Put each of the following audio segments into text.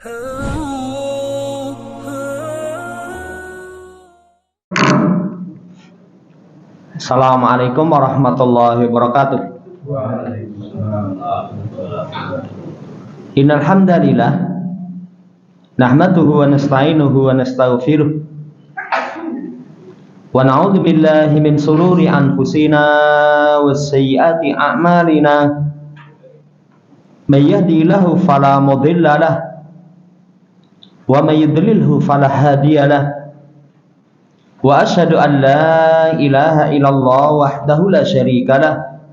Assalamualaikum warahmatullahi wabarakatuh. Innal hamdalillah nahmaduhu wa nasta'inuhu wa nastaghfiruh wa na'udzu billahi min shururi anfusina was sayyiati a'malina may yahdihillahu fala mudilla lahu wa may yudlilhu fala hadiya lahu. Wa asyhadu an la ilaha illallah wahdahu la syarika lah.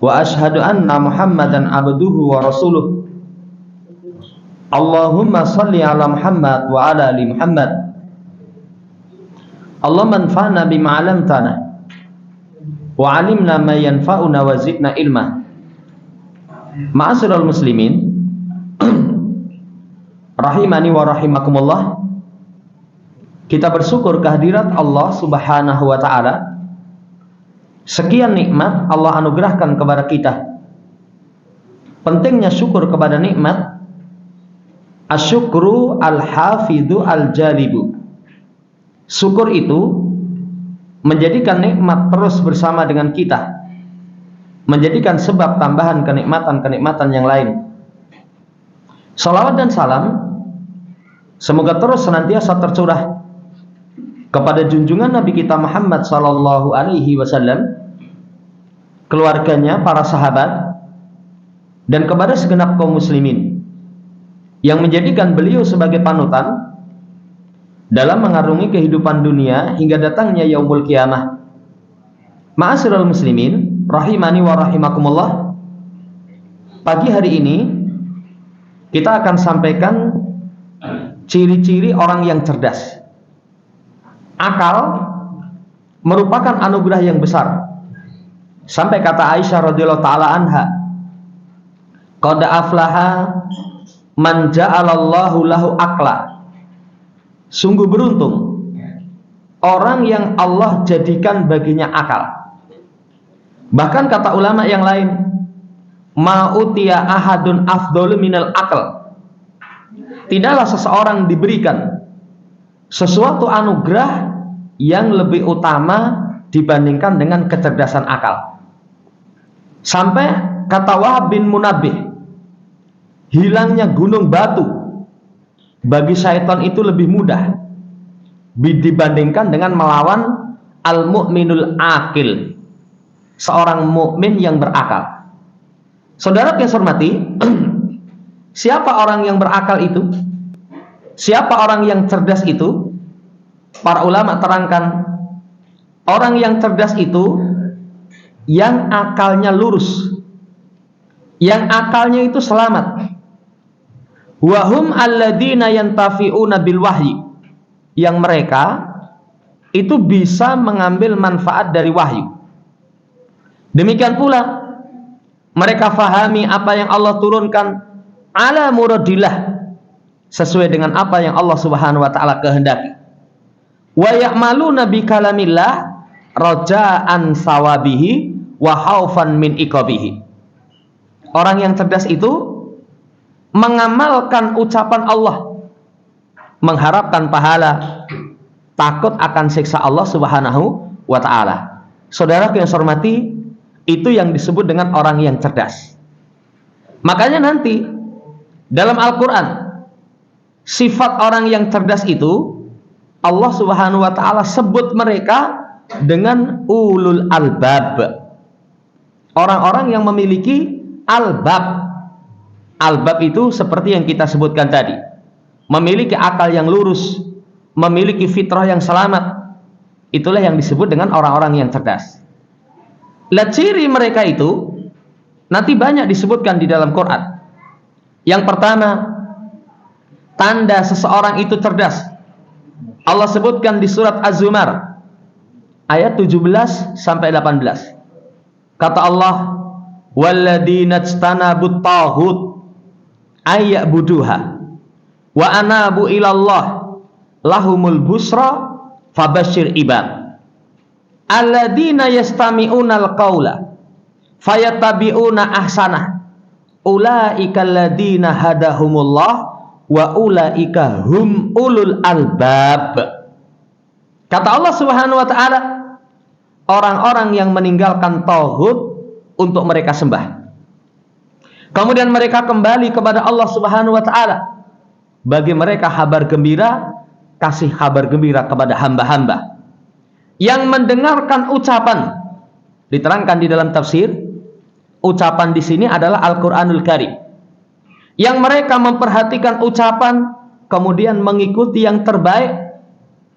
Wa asyhadu anna Muhammadan abduhu wa rasuluh. Allahumma shalli ala Muhammad wa ala ali Muhammad. Allahumma anfa'na bima 'allamtana wa 'allimna ma yanfa'una wa zidna ilma. Ma'asyiral muslimin rahimani wa rahimakumullah. Kita bersyukur kehadirat Allah Subhanahu wa ta'ala. Sekian nikmat Allah anugerahkan kepada kita. Pentingnya syukur kepada nikmat. Asyukru al-hafidhu al-jalibu. Syukur itu menjadikan nikmat terus bersama dengan kita, menjadikan sebab tambahan kenikmatan-kenikmatan yang lain. Salawat dan salam semoga terus senantiasa tercurah kepada junjungan Nabi kita Muhammad sallallahu alaihi wasallam, keluarganya, para sahabat, dan kepada segenap kaum muslimin yang menjadikan beliau sebagai panutan dalam mengarungi kehidupan dunia hingga datangnya yaumul qiyamah. Ma'asyiral muslimin rahimani wa rahimakumullah. Pagi hari ini kita akan sampaikan ciri-ciri orang yang cerdas. Akal merupakan anugerah yang besar. Sampai kata Aisyah radhiyallahu taala anha, qad aflaha man ja'alallahu lahu aqla. Sungguh beruntung orang yang Allah jadikan baginya akal. Bahkan kata ulama yang lain, ma utiya ahadun afdalu minal aql. Tidaklah seseorang diberikan sesuatu anugerah yang lebih utama dibandingkan dengan kecerdasan akal. Sampai kata Wahab bin Munabbih, hilangnya gunung batu bagi syaitan itu lebih mudah dibandingkan dengan melawan al-mu'minul aqil, seorang mukmin yang berakal. Saudara yang saya hormati, siapa orang yang berakal itu? Siapa orang yang cerdas itu? Para ulama terangkan, orang yang cerdas itu yang akalnya lurus, yang akalnya itu selamat. Wahum alladzina yantafi'una bil wahyi, yang mereka itu bisa mengambil manfaat dari wahyu. Demikian pula mereka fahami apa yang Allah turunkan ala muradillah, sesuai dengan apa yang Allah Subhanahu wa taala kehendaki. Wa ya'maluna bi kalamillah raja'an sawabihi wa khaufan min iqabihi. Orang yang cerdas itu mengamalkan ucapan Allah, mengharapkan pahala, takut akan siksa Allah Subhanahu wa taala. Saudara yang saya hormati, itu yang disebut dengan orang yang cerdas. Makanya nanti dalam Al-Qur'an sifat orang yang cerdas itu Allah Subhanahu wa taala sebut mereka dengan ulul albab. Orang-orang yang memiliki albab. Albab itu seperti yang kita sebutkan tadi, memiliki akal yang lurus, memiliki fitrah yang selamat. Itulah yang disebut dengan orang-orang yang cerdas. Lah ciri mereka itu nanti banyak disebutkan di dalam Quran. Yang pertama, tanda seseorang itu cerdas, Allah sebutkan di surat Az-Zumar ayat 17 sampai 18. Kata Allah, walladzina ijtanabut taghut ayya'buduha wa anabu ilallah lahumul busra fabashshir ibad alladzina yastami'unal qaula fayatabi'una ahsanah ulaika alladziina hadahumullah wa ulaika hum ulul albab. Kata Allah Subhanahu wa taala, orang-orang yang meninggalkan tauhid untuk mereka sembah, kemudian mereka kembali kepada Allah Subhanahu wa taala, bagi mereka kabar gembira, kasih kabar gembira kepada hamba-hamba yang mendengarkan ucapan. Diterangkan di dalam tafsir, ucapan di sini adalah Al-Qur'anul Karim. Yang mereka memperhatikan ucapan kemudian mengikuti yang terbaik,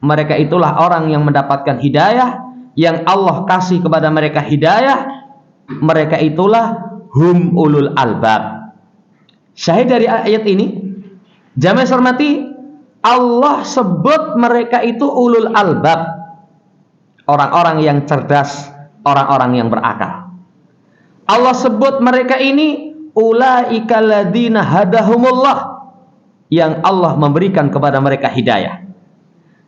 mereka itulah orang yang mendapatkan hidayah, yang Allah kasih kepada mereka hidayah. Mereka itulah hum ulul albab. Syahid dari ayat ini, jamaah hormati, Allah sebut mereka itu ulul albab, orang-orang yang cerdas, orang-orang yang berakal. Allah sebut mereka ini ulaika alladziina hadahumullah, yang Allah memberikan kepada mereka hidayah.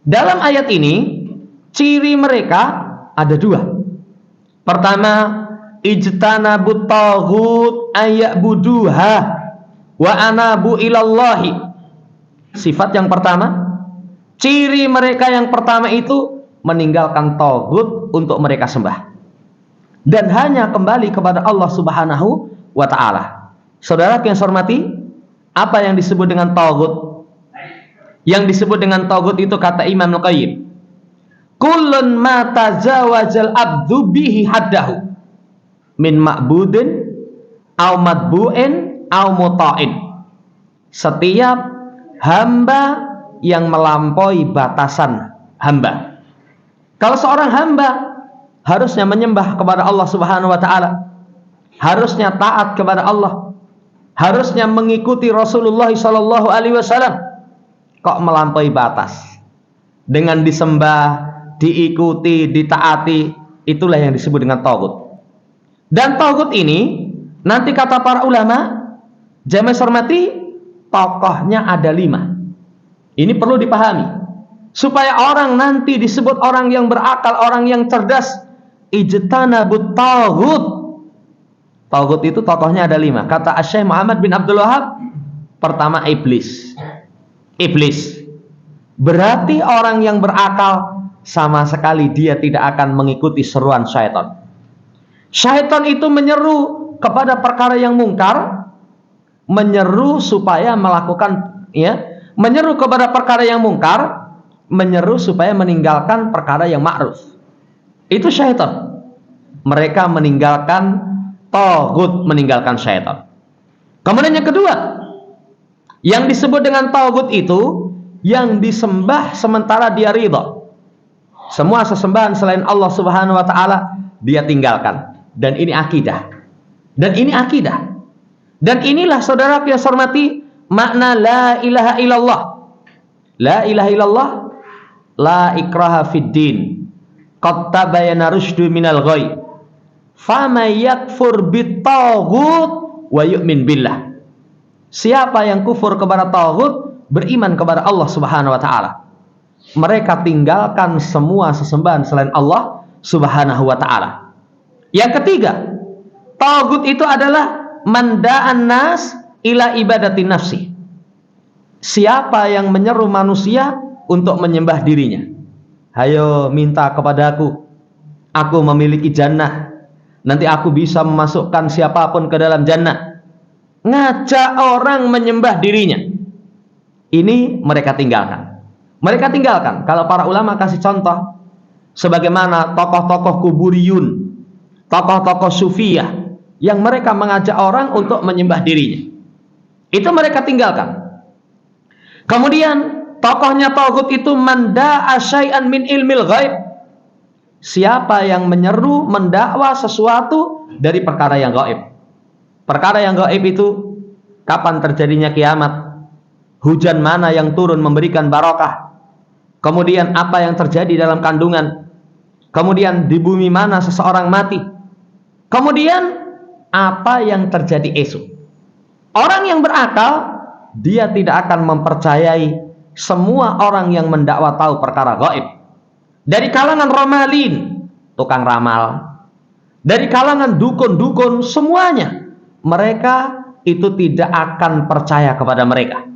Dalam ayat ini ciri mereka ada dua. Pertama, ijtanabut taghut ayyabuduha wa anabu ilallahi. Sifat yang pertama, ciri mereka yang pertama itu meninggalkan taghut untuk mereka sembah dan hanya kembali kepada Allah Subhanahu wa taala. Saudara yang saya hormati, apa yang disebut dengan taghut? Yang disebut dengan taghut itu kata Imam Al-Qayyim, kullun ma tajawazal abdu bihi haddahu min ma'budin au matbu'in au muta'in. Setiap hamba yang melampaui batasan hamba. Kalau seorang hamba harusnya menyembah kepada Allah Subhanahu wa taala, harusnya taat kepada Allah, harusnya mengikuti Rasulullah sallallahu alaihi wasallam, kok melampaui batas dengan disembah, diikuti, ditaati, itulah yang disebut dengan taghut. Dan taghut ini nanti kata para ulama, jamaah hormati, tokohnya ada 5. Ini perlu dipahami supaya orang nanti disebut orang yang berakal, orang yang cerdas. Ijtanabut taghut. Taghut itu tokohnya ada 5. Kata Syekh Muhammad bin Abdul Wahab, pertama iblis. Iblis berarti orang yang berakal, sama sekali dia tidak akan mengikuti seruan syaitan. Syaitan itu menyeru kepada perkara yang mungkar, menyeru supaya melakukan, menyeru kepada perkara yang mungkar, menyeru supaya meninggalkan perkara yang ma'ruf. Itu syaitan. Mereka meninggalkan taghut, meninggalkan syaitan. Kemudian yang kedua, yang disebut dengan taghut itu yang disembah sementara dia ridha. Semua sesembahan selain Allah Subhanahu wa taala dia tinggalkan. Dan ini akidah. Dan ini akidah. Dan inilah saudara yang saya hormati makna la ilaha illallah. La ilaha illallah, la ikraha fid din. Qad tabayyana rusydu minal ghayy. Faman yakfur bit taghut wa yu'min billah. Siapa yang kufur kepada taghut, beriman kepada Allah Subhanahu wa taala, mereka tinggalkan semua sesembahan selain Allah Subhanahu wa taala. Yang ketiga, taghut itu adalah manda'an nas ila ibadati nafsi. Siapa yang menyeru manusia untuk menyembah dirinya. Hayo minta kepadaku, aku memiliki jannah, nanti aku bisa memasukkan siapapun ke dalam jannah. Ngajak orang menyembah dirinya. Ini mereka tinggalkan. Mereka tinggalkan. Kalau para ulama kasih contoh, sebagaimana tokoh-tokoh kuburiyun, tokoh-tokoh sufiyah, yang mereka mengajak orang untuk menyembah dirinya. Itu mereka tinggalkan. Kemudian tokohnya taghut itu manda'a syai'an min ilmil ghaib. Siapa yang menyeru, mendakwa sesuatu dari perkara yang gaib. Perkara yang gaib itu kapan terjadinya kiamat, hujan mana yang turun memberikan barokah, kemudian apa yang terjadi dalam kandungan, kemudian di bumi mana seseorang mati, kemudian apa yang terjadi esok. Orang yang berakal, dia tidak akan mempercayai semua orang yang mendakwa tahu perkara gaib. Dari kalangan ramalin, tukang ramal, dari kalangan dukun-dukun, semuanya mereka itu tidak akan percaya kepada mereka.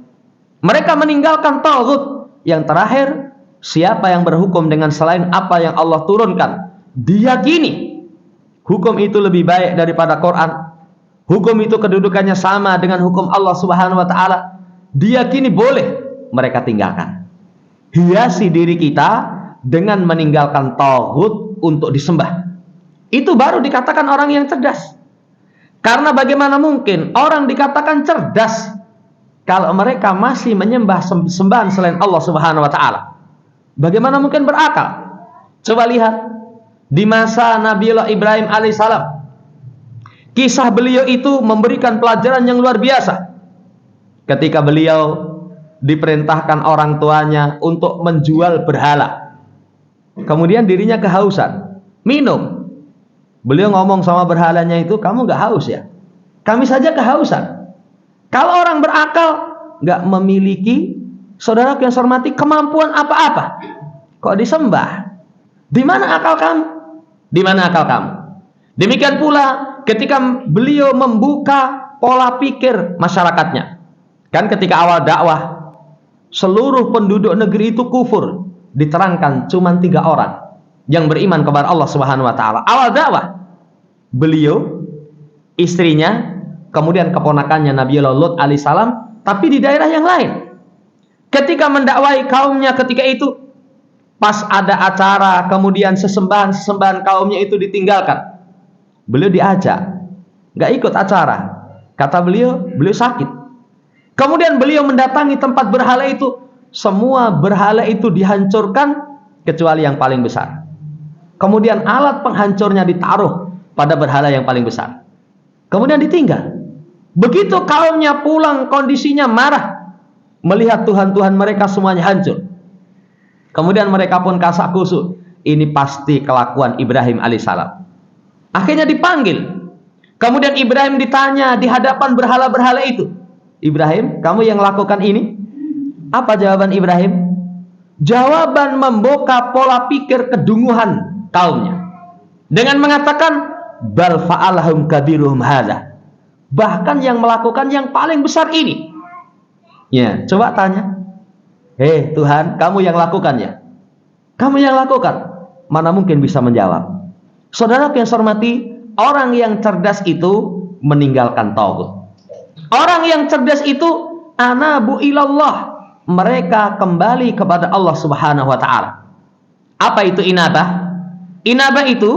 Mereka meninggalkan taghut. Yang terakhir, siapa yang berhukum dengan selain apa yang Allah turunkan, diyakini hukum itu lebih baik daripada Quran, hukum itu kedudukannya sama dengan hukum Allah Subhanahu wa taala, diyakini boleh, mereka tinggalkan. Hiasi diri kita dengan meninggalkan taghut untuk disembah. Itu baru dikatakan orang yang cerdas. Karena bagaimana mungkin orang dikatakan cerdas kalau mereka masih menyembah sembahan selain Allah Subhanahu wa taala? Bagaimana mungkin berakal? Coba lihat di masa Nabiullah Ibrahim alaihissalam. Kisah beliau itu memberikan pelajaran yang luar biasa. Ketika beliau diperintahkan orang tuanya untuk menjual berhala, kemudian dirinya kehausan, minum. Beliau ngomong sama berhalanya itu, kamu gak haus ya? Kami saja kehausan. Kalau orang berakal gak memiliki, saudara yang saya hormati, kemampuan apa-apa, kok disembah? Di mana akal kamu? Di mana akal kamu? Demikian pula ketika beliau membuka pola pikir masyarakatnya. Kan ketika awal dakwah, seluruh penduduk negeri itu kufur. Diterangkan cuma 3 orang yang beriman kepada Allah Subhanahu wa taala. Awal dakwah, beliau, istrinya, kemudian keponakannya Nabiullah Lut alaihissalam, tapi di daerah yang lain. Ketika mendakwai kaumnya ketika itu, pas ada acara, kemudian sesembahan kaumnya itu ditinggalkan. Beliau diajak, nggak ikut acara. Kata beliau sakit. Kemudian beliau mendatangi tempat berhala itu, semua berhala itu dihancurkan kecuali yang paling besar. Kemudian alat penghancurnya ditaruh pada berhala yang paling besar. Kemudian ditinggal. Begitu kaumnya pulang, kondisinya marah, melihat Tuhan-Tuhan mereka semuanya hancur. Kemudian mereka pun kasak kusuk. Ini pasti kelakuan Ibrahim alaihissalam. Akhirnya dipanggil. Kemudian Ibrahim ditanya di hadapan berhala-berhala itu, Ibrahim, kamu yang lakukan ini? Apa jawaban Ibrahim? Jawaban membuka pola pikir kedunguhan kaumnya dengan mengatakan, bal fa'alahum kabiruhum hadza. Bahkan yang melakukan yang paling besar ini. Ya, coba tanya. Hei Tuhan, kamu yang lakukan ya? Kamu yang lakukan. Mana mungkin bisa menjawab. Saudara yang saya hormati, orang yang cerdas itu meninggalkan taghut. Orang yang cerdas itu anabu ilallah. Mereka kembali kepada Allah Subhanahu wa taala. Apa itu inabah? Inabah itu,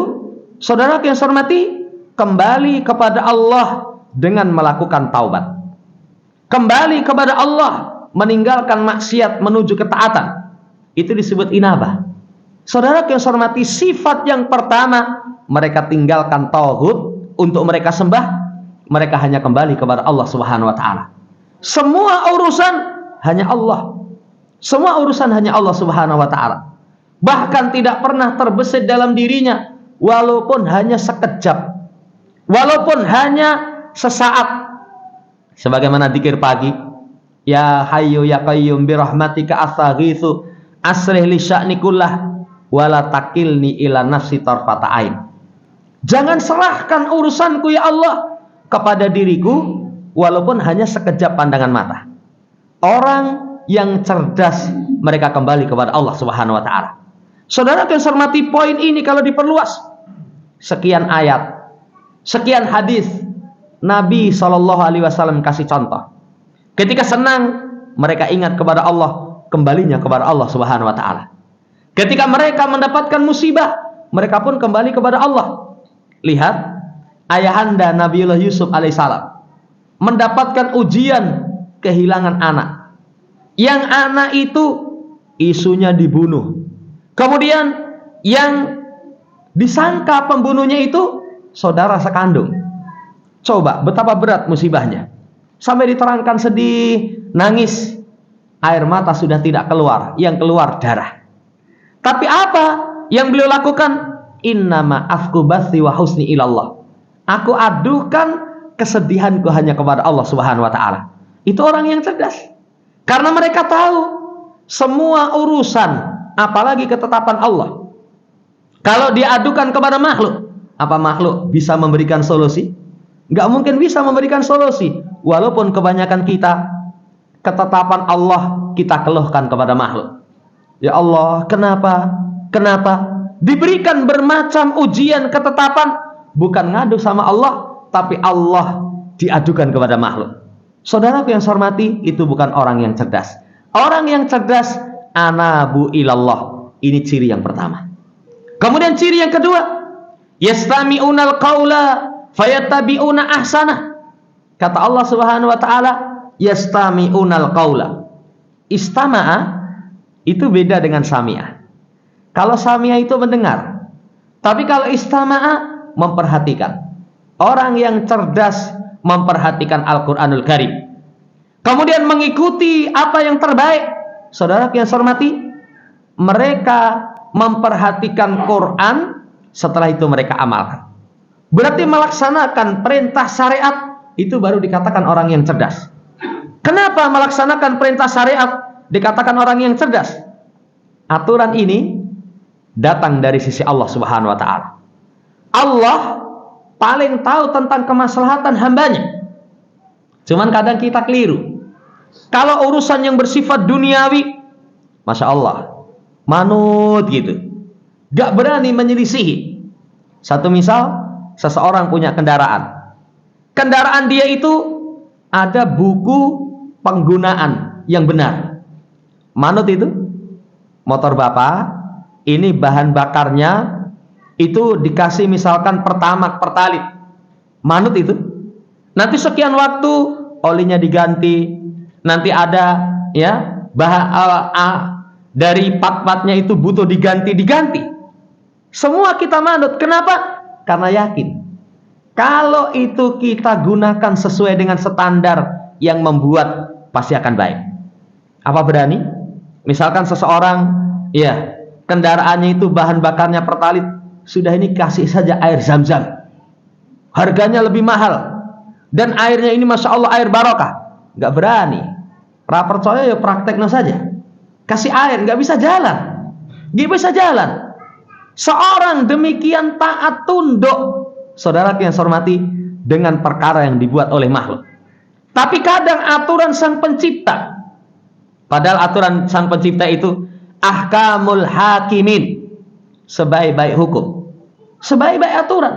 saudara yang saya hormati, kembali kepada Allah dengan melakukan taubat. Kembali kepada Allah, meninggalkan maksiat menuju ketaatan. Itu disebut inabah. Saudara yang saya hormati, sifat yang pertama, mereka tinggalkan taghut untuk mereka sembah. Mereka hanya kembali kepada Allah Subhanahu wa taala. Semua urusan hanya Allah. Semua urusan hanya Allah Subhanahu wa taala. Bahkan tidak pernah terbesit dalam dirinya, walaupun hanya sekejap, walaupun hanya sesaat. Sebagaimana dzikir pagi, ya hayyu ya qayyum bi rahmatika astaghitsu aslih li sya'ni kullah wala takilni ila nafsi tarfata ain. Jangan serahkan urusanku ya Allah kepada diriku, walaupun hanya sekejap pandangan mata. Orang yang cerdas, mereka kembali kepada Allah Subhanahu wa taala. Saudara yang saya hormati, poin ini kalau diperluas, sekian ayat, sekian hadis Nabi SAW kasih contoh. Ketika senang, mereka ingat kepada Allah, kembalinya kepada Allah Subhanahu wa taala. Ketika mereka mendapatkan musibah, mereka pun kembali kepada Allah. Lihat ayahanda Nabiullah Yusuf alaihissalam mendapatkan ujian kehilangan anak. Yang anak itu isunya dibunuh. Kemudian yang disangka pembunuhnya itu saudara sekandung. Coba betapa berat musibahnya. Sampai diterangkan sedih, nangis. Air mata sudah tidak keluar, yang keluar darah. Tapi apa yang beliau lakukan? Innama afku bathi wa husni ilallah. Aku adukan kesedihanku hanya kepada Allah Subhanahu wa taala. Itu orang yang cerdas. Karena mereka tahu semua urusan, apalagi ketetapan Allah, kalau diadukan kepada makhluk, apa makhluk bisa memberikan solusi? Nggak mungkin bisa memberikan solusi. walaupun kebanyakan kita ketetapan Allah kita keluhkan kepada makhluk. Ya Allah, kenapa? Kenapa? Diberikan bermacam ujian ketetapan, bukan ngadu sama Allah, tapi Allah diadukan kepada makhluk. Saudaraku yang saya hormati, itu bukan orang yang cerdas. Orang yang cerdas, anabu ilallah. Ini ciri yang pertama. Kemudian ciri yang kedua, yastami'unal qaula fayattabi'una ahsanah. Kata Allah Subhanahu wa taala, yastami'unal qaula. Istama'a itu beda dengan sami'ah. Kalau sami'ah itu mendengar, tapi kalau istama'a memperhatikan. Orang yang cerdas memperhatikan Al-Qur'anul Karim, kemudian mengikuti apa yang terbaik. Saudara yang saya hormati, mereka memperhatikan Quran, setelah itu mereka amalkan. Berarti melaksanakan perintah syariat, itu baru dikatakan orang yang cerdas. Kenapa melaksanakan perintah syariat dikatakan orang yang cerdas? Aturan ini datang dari sisi Allah Subhanahu wa taala. Allah paling tahu tentang kemaslahatan hambanya. Cuman kadang kita keliru. Kalau urusan yang bersifat duniawi, Masya Allah, manut gitu, gak berani menyelisihi. Satu misal, seseorang punya kendaraan. Kendaraan dia itu ada buku penggunaan yang benar. Manut itu, motor bapak, ini bahan bakarnya itu dikasih misalkan pertamax, pertalit. Manut itu. Nanti sekian waktu olinya diganti, nanti ada ya dari part-partnya itu butuh diganti. Semua kita manut. Kenapa? Karena yakin kalau itu kita gunakan sesuai dengan standar yang membuat, pasti akan baik. Apa berani? Misalkan seseorang ya kendaraannya itu bahan bakarnya pertalit, sudah ini kasih saja air Zam-Zam, harganya lebih mahal, dan airnya ini Masya Allah air barokah. Nggak berani. Pra percaya ya prakteknya saja. Kasih air, nggak bisa jalan. Nggak bisa jalan. Seorang demikian taat tunduk, saudara yang saya hormati, dengan perkara yang dibuat oleh makhluk. Tapi kadang aturan sang pencipta, padahal aturan sang pencipta itu ahkamul hakimin, sebaik-baik hukum, sebaik-baik aturan,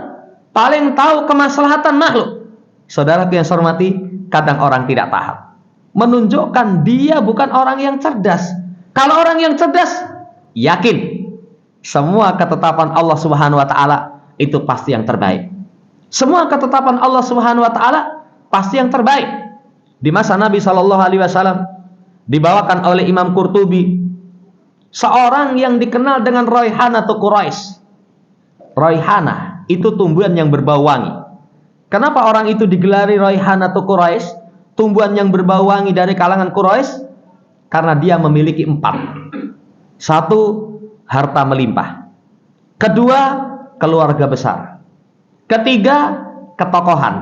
paling tahu kemaslahatan makhluk. Saudara yang saya hormati, kadang orang tidak taat, menunjukkan dia bukan orang yang cerdas. Kalau orang yang cerdas, yakin semua ketetapan Allah Subhanahu wa taala itu pasti yang terbaik. Semua ketetapan Allah Subhanahu wa taala pasti yang terbaik. Di masa Nabi Shallallahu alaihi wasallam dibawakan oleh Imam Qurtubi seorang yang dikenal dengan Raihanatu Quraisy. Raihanah itu tumbuhan yang berbau wangi. Kenapa orang itu digelari Raihanatu Quraisy? Tumbuhan yang berbau wangi dari kalangan Quraisy, karena dia memiliki 4. 1, harta melimpah. 2, keluarga besar. 3, ketokohan.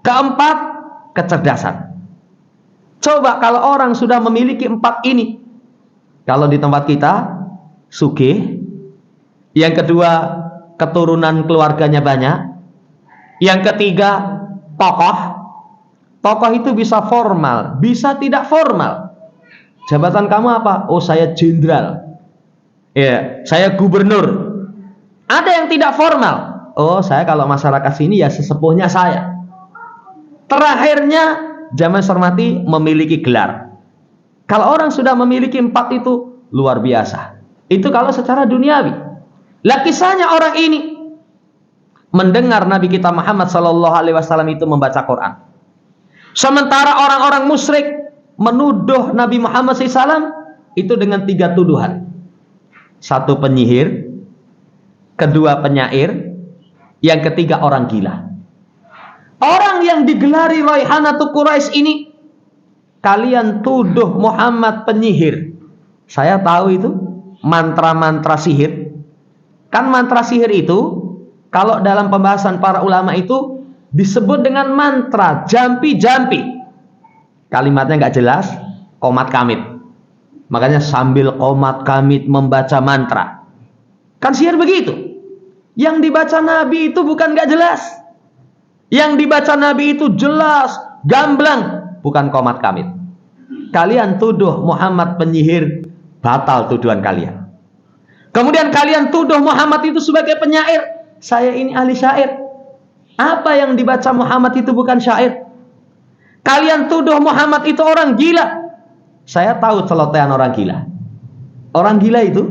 4, kecerdasan. Coba kalau orang sudah memiliki 4 ini, kalau di tempat kita sugih, yang 2 keturunan keluarganya banyak, yang 3 tokoh. Tokoh itu bisa formal, bisa tidak formal. Jabatan kamu apa? Oh, saya jenderal. Ya, saya gubernur. Ada yang tidak formal. Oh, saya kalau masyarakat sini ya sesepuhnya saya. Terakhirnya zaman hormati memiliki gelar. Kalau orang sudah memiliki 4 itu luar biasa. Itu kalau secara duniawi. Lah kisahnya orang ini mendengar Nabi kita Muhammad sallallahu alaihi wasallam itu membaca Quran. Sementara orang-orang musyrik menuduh Nabi Muhammad SAW itu dengan 3 tuduhan. 1 penyihir, 2 penyair, yang 3 orang gila. Orang yang digelari Raihanatu Quraisy ini, kalian tuduh Muhammad penyihir. Saya tahu itu mantra-mantra sihir. Kan mantra sihir itu, kalau dalam pembahasan para ulama itu disebut dengan mantra jampi-jampi. Kalimatnya nggak jelas, qomat kamit. Makanya sambil qomat kamit membaca mantra. Kan sihir begitu. Yang dibaca Nabi itu bukan nggak jelas. Yang dibaca Nabi itu jelas, gamblang, bukan qomat kamit. Kalian tuduh Muhammad penyihir, batal tuduhan kalian. Kemudian kalian tuduh Muhammad itu sebagai penyair, saya ini ahli syair. Apa yang dibaca Muhammad itu bukan syair. Kalian tuduh Muhammad itu orang gila, saya tahu celotehan orang gila. Orang gila itu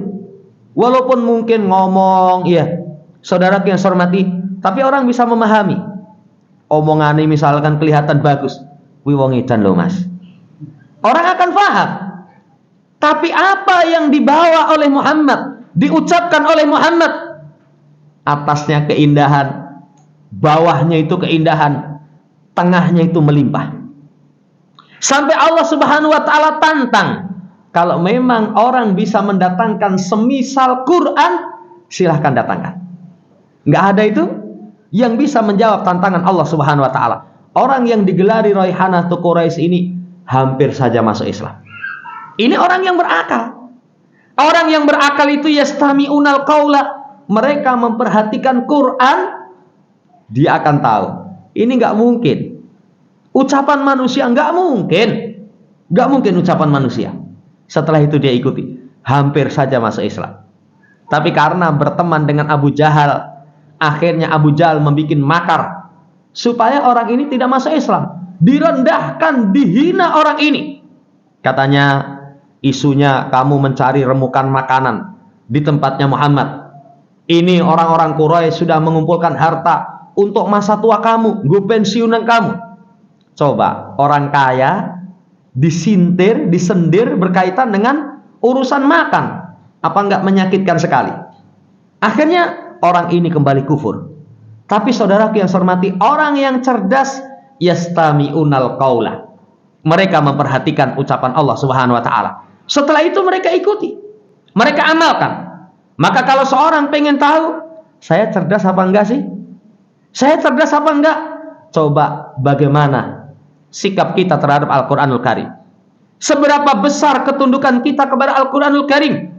walaupun mungkin ngomong, iya, saudara yang saya hormati, tapi orang bisa memahami. Omongannya misalkan kelihatan bagus, wi wong edan loh mas. Orang akan paham. Tapi apa yang dibawa oleh Muhammad, diucapkan oleh Muhammad, atasnya keindahan, bawahnya itu keindahan, tengahnya itu melimpah. Sampai Allah Subhanahu wa taala tantang, kalau memang orang bisa mendatangkan semisal Quran, silahkan datangkan. Nggak ada itu yang bisa menjawab tantangan Allah Subhanahu wa taala. Orang yang digelari Raihanatu Quraisy ini hampir saja masuk Islam. Ini orang yang berakal. Orang yang berakal itu yastami'unal qaula, mereka memperhatikan Quran, dia akan tahu. Ini nggak mungkin. Ucapan manusia nggak mungkin. Nggak mungkin ucapan manusia. Setelah itu dia ikuti. Hampir saja masuk Islam. Tapi karena berteman dengan Abu Jahal, akhirnya Abu Jahal membuat makar supaya orang ini tidak masuk Islam. Direndahkan, dihina orang ini. Katanya, isunya kamu mencari remukan makanan di tempatnya Muhammad. Ini orang-orang Quraisy sudah mengumpulkan harta untuk masa tua kamu, gue pensiunan kamu. Coba, orang kaya disintir, disendir berkaitan dengan urusan makan. Apa enggak menyakitkan sekali? Akhirnya orang ini kembali kufur. Tapi saudaraku yang saya hormati, orang yang cerdas yastami'unal qaula. Mereka memperhatikan ucapan Allah Subhanahu wa taala. Setelah itu mereka ikuti. Mereka amalkan. Maka kalau seorang pengen tahu, saya cerdas apa enggak sih? Saya cerdas apa enggak? Coba bagaimana sikap kita terhadap Al-Qur'anul Karim. Seberapa besar ketundukan kita kepada Al-Qur'anul Karim.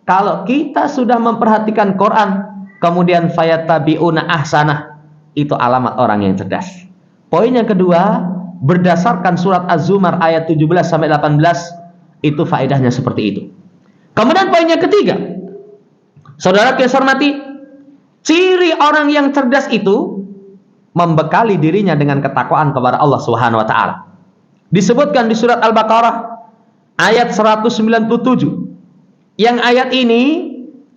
Kalau kita sudah memperhatikan Quran, kemudian fayatabi'una ahsanah, itu alamat orang yang cerdas. Poin yang kedua, berdasarkan surat Az-Zumar ayat 17 sampai 18, itu faedahnya seperti itu. Kemudian poin yang ketiga, saudara yang saya hormati, ciri orang yang cerdas itu membekali dirinya dengan ketakwaan kepada Allah Subhanahu wa taala. Disebutkan di surat Al-Baqarah ayat 197. Yang ayat ini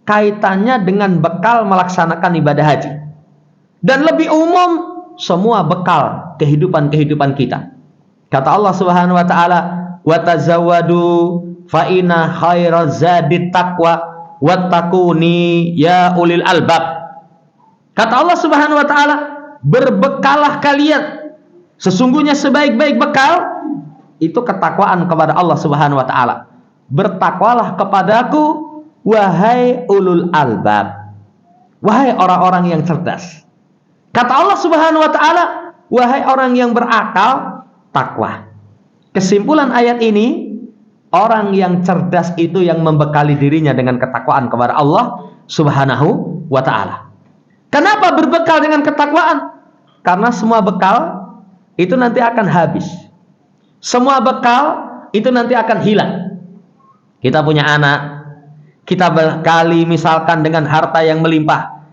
kaitannya dengan bekal melaksanakan ibadah haji. Dan lebih umum semua bekal kehidupan-kehidupan kita. Kata Allah Subhanahu wa taala, "Wa tazawwadu fa inna khairaz zadit taqwa wattaquni ya ulil albab." Kata Allah Subhanahu wa taala, berbekalah kalian. Sesungguhnya sebaik-baik bekal itu ketakwaan kepada Allah Subhanahu wa taala. Bertakwalah kepadaku wahai ulul albab, wahai orang-orang yang cerdas. Kata Allah Subhanahu wa taala, wahai orang yang berakal, takwa. Kesimpulan ayat ini, orang yang cerdas itu yang membekali dirinya dengan ketakwaan kepada Allah Subhanahu wa taala. Kenapa berbekal dengan ketakwaan? Karena semua bekal itu nanti akan habis. Semua bekal itu nanti akan hilang. Kita punya anak, kita bekali misalkan dengan harta yang melimpah,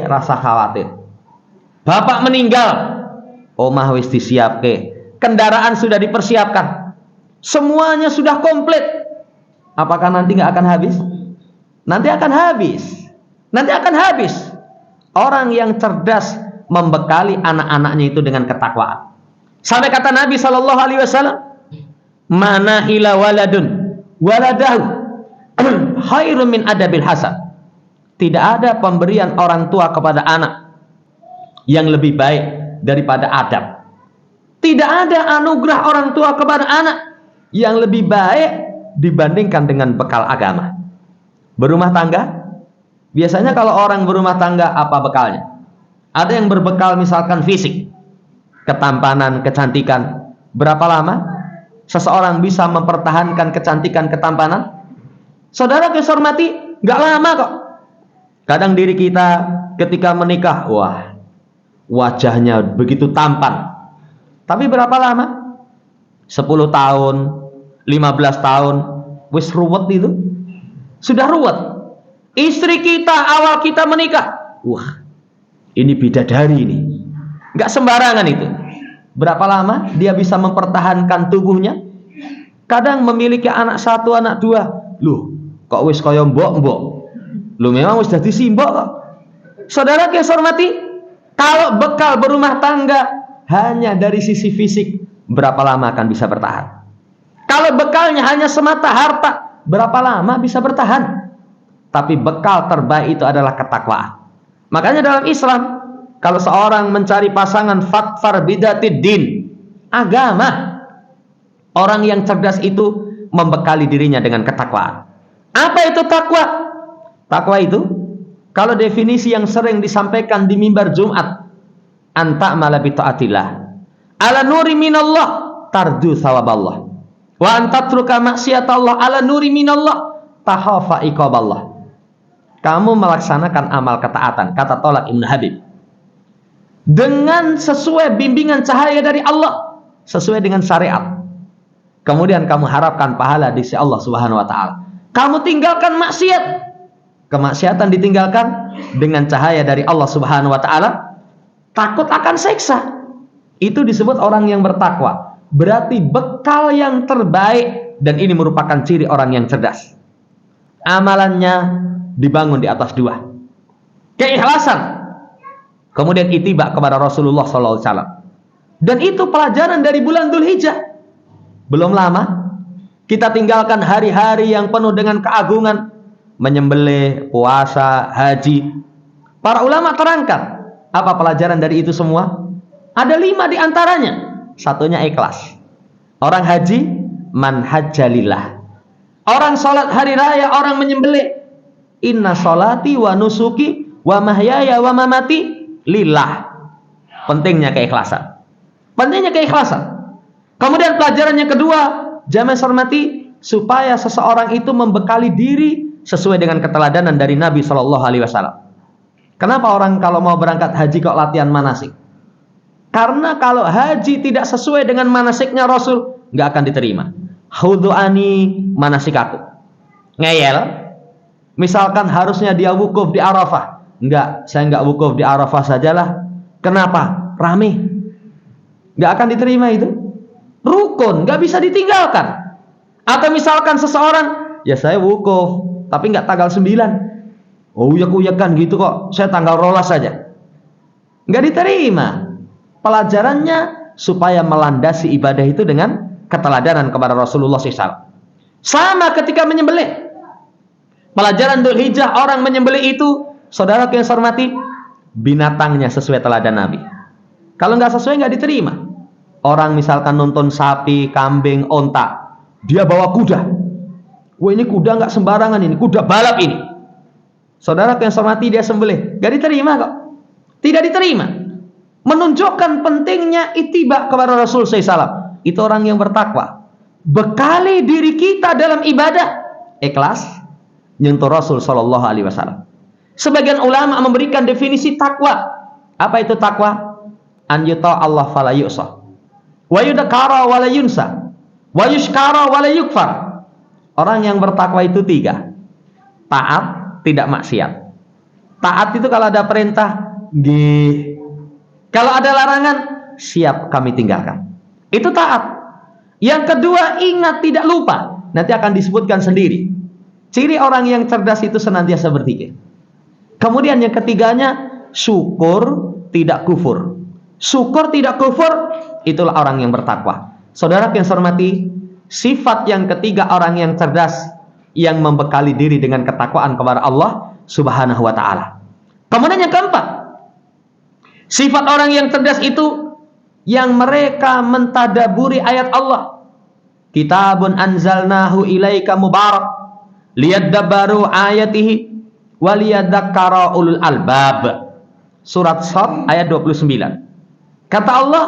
rasa khawatir. Bapak meninggal, omah wis disiapke, kendaraan sudah dipersiapkan, semuanya sudah komplit. Apakah nanti nggak akan habis? Nanti akan habis. Nanti akan habis. Orang yang cerdas membekali anak-anaknya itu dengan ketakwaan. Sampai kata Nabi Shallallahu Alaihi Wasallam, "Mana hila waladun waladahu khairun min adabil hasan." Tidak ada pemberian orang tua kepada anak yang lebih baik daripada adab. Tidak ada anugerah orang tua kepada anak yang lebih baik dibandingkan dengan bekal agama. Berumah tangga, biasanya kalau orang berumah tangga apa bekalnya? Ada yang berbekal misalkan fisik, ketampanan, kecantikan. Berapa lama seseorang bisa mempertahankan kecantikan, ketampanan? Saudara yang saya hormati, nggak lama kok. Kadang diri kita ketika menikah, wah, wajahnya begitu tampan. Tapi berapa lama? 10 tahun, 15 tahun, wis ruwet itu. Sudah ruwet. Istri kita awal kita menikah, wah, ini bidadari ini. Nggak sembarangan itu. Berapa lama dia bisa mempertahankan tubuhnya? Kadang memiliki anak 1, anak 2. Loh, kok wis kaya mbok-mbok? Loh, memang wis dadi simbok kok. Saudara yang saya hormati, kalau bekal berumah tangga hanya dari sisi fisik, berapa lama akan bisa bertahan? Kalau bekalnya hanya semata harta, berapa lama bisa bertahan? Tapi bekal terbaik itu adalah ketakwaan. Makanya dalam Islam, kalau seorang mencari pasangan fatfar bidatid din, agama, orang yang cerdas itu membekali dirinya dengan ketakwaan. Apa itu takwa? Takwa itu, kalau definisi yang sering disampaikan di mimbar Jumat, anta mala bi taatillah ala nuri minallah tarju thawaballah wa antatruka maksiatallah ala nuri minallah tahafa iqaballah. Kamu melaksanakan amal ketaatan, kata Tolak Ibn Habib, dengan sesuai bimbingan cahaya dari Allah, sesuai dengan syariat. Kemudian kamu harapkan pahala di sisi Allah Subhanahu wa taala. Kamu tinggalkan maksiat. Kemaksiatan ditinggalkan dengan cahaya dari Allah Subhanahu wa taala, takut akan siksa. Itu disebut orang yang bertakwa. Berarti bekal yang terbaik, dan ini merupakan ciri orang yang cerdas. Amalannya dibangun di atas 2. Keikhlasan, kemudian ittiba kepada Rasulullah SAW. Dan itu pelajaran dari bulan Dzulhijjah. Belum lama kita tinggalkan hari-hari yang penuh dengan keagungan, menyembelih, puasa, haji. Para ulama terangkan, apa pelajaran dari itu semua? Ada 5 di antaranya. Satunya ikhlas. Orang haji, man hajjalillah. Orang sholat hari raya, orang menyembelih, inna sholati wa nusuki wa mahyaya wa mamati lillah. Pentingnya keikhlasan. Pentingnya keikhlasan. Kemudian pelajaran yang kedua, jamaah hormati, supaya seseorang itu membekali diri sesuai dengan keteladanan dari Nabi Shallallahu Alaihi Wasallam. Kenapa orang kalau mau berangkat haji kok latihan manasik? Karena kalau haji tidak sesuai dengan manasiknya Rasul, nggak akan diterima. Khudhu'ani manasik aku. Ngeyel. Misalkan harusnya dia wukuf di Arafah. Enggak, saya enggak wukuf di Arafah sajalah. Kenapa? Rame. Enggak akan diterima itu. Rukun, enggak bisa ditinggalkan. Atau misalkan seseorang, ya saya wukuf, tapi enggak tanggal 9. Oh uyak-uyakan gitu kok, saya tanggal 12 saja. Enggak diterima. Pelajarannya supaya melandasi ibadah itu dengan keteladanan kepada Rasulullah SAW. Sama ketika menyembelih. Pelajaran Dzulhijjah, orang menyembelih itu, saudara yang saya hormati, binatangnya sesuai teladan Nabi. Kalau nggak sesuai nggak diterima. Orang misalkan nonton sapi, kambing, onta, dia bawa kuda. Wah ini kuda nggak sembarangan ini, kuda balap ini. Saudara yang saya hormati, dia sembelih, nggak diterima kok. Tidak diterima. Menunjukkan pentingnya ittiba kepada Rasul SAW. Itu orang yang bertakwa. Bekali diri kita dalam ibadah, ikhlas, nyentuh Rasul Shallallahu Alaihi Wasallam. Sebagian ulama memberikan definisi takwa. Apa itu takwa? An yuta Allah fala yu'sa, wa yudkara wa la yunsa, wa yushkara wa la yukfar. Orang yang bertakwa itu 3. Taat, tidak maksiat. Taat itu kalau ada perintah, nggih. Kalau ada larangan, siap kami tinggalkan. Itu taat. Yang kedua, ingat, tidak lupa. Nanti akan disebutkan sendiri. Ciri orang yang cerdas itu senantiasa berzikir. Kemudian yang ketiganya, syukur tidak kufur. Syukur tidak kufur, itulah orang yang bertakwa. Saudara yang saya hormati, sifat yang ketiga orang yang cerdas, yang membekali diri dengan ketakwaan kepada Allah Subhanahu wa ta'ala. Kemudian yang keempat, sifat orang yang cerdas itu yang mereka mentadaburi ayat Allah. Kitabun anzalnahu ilaika mubarak liyadabbaru ayatihi waliyadzakkara ulul albab. Surat Shad ayat 29. Kata Allah,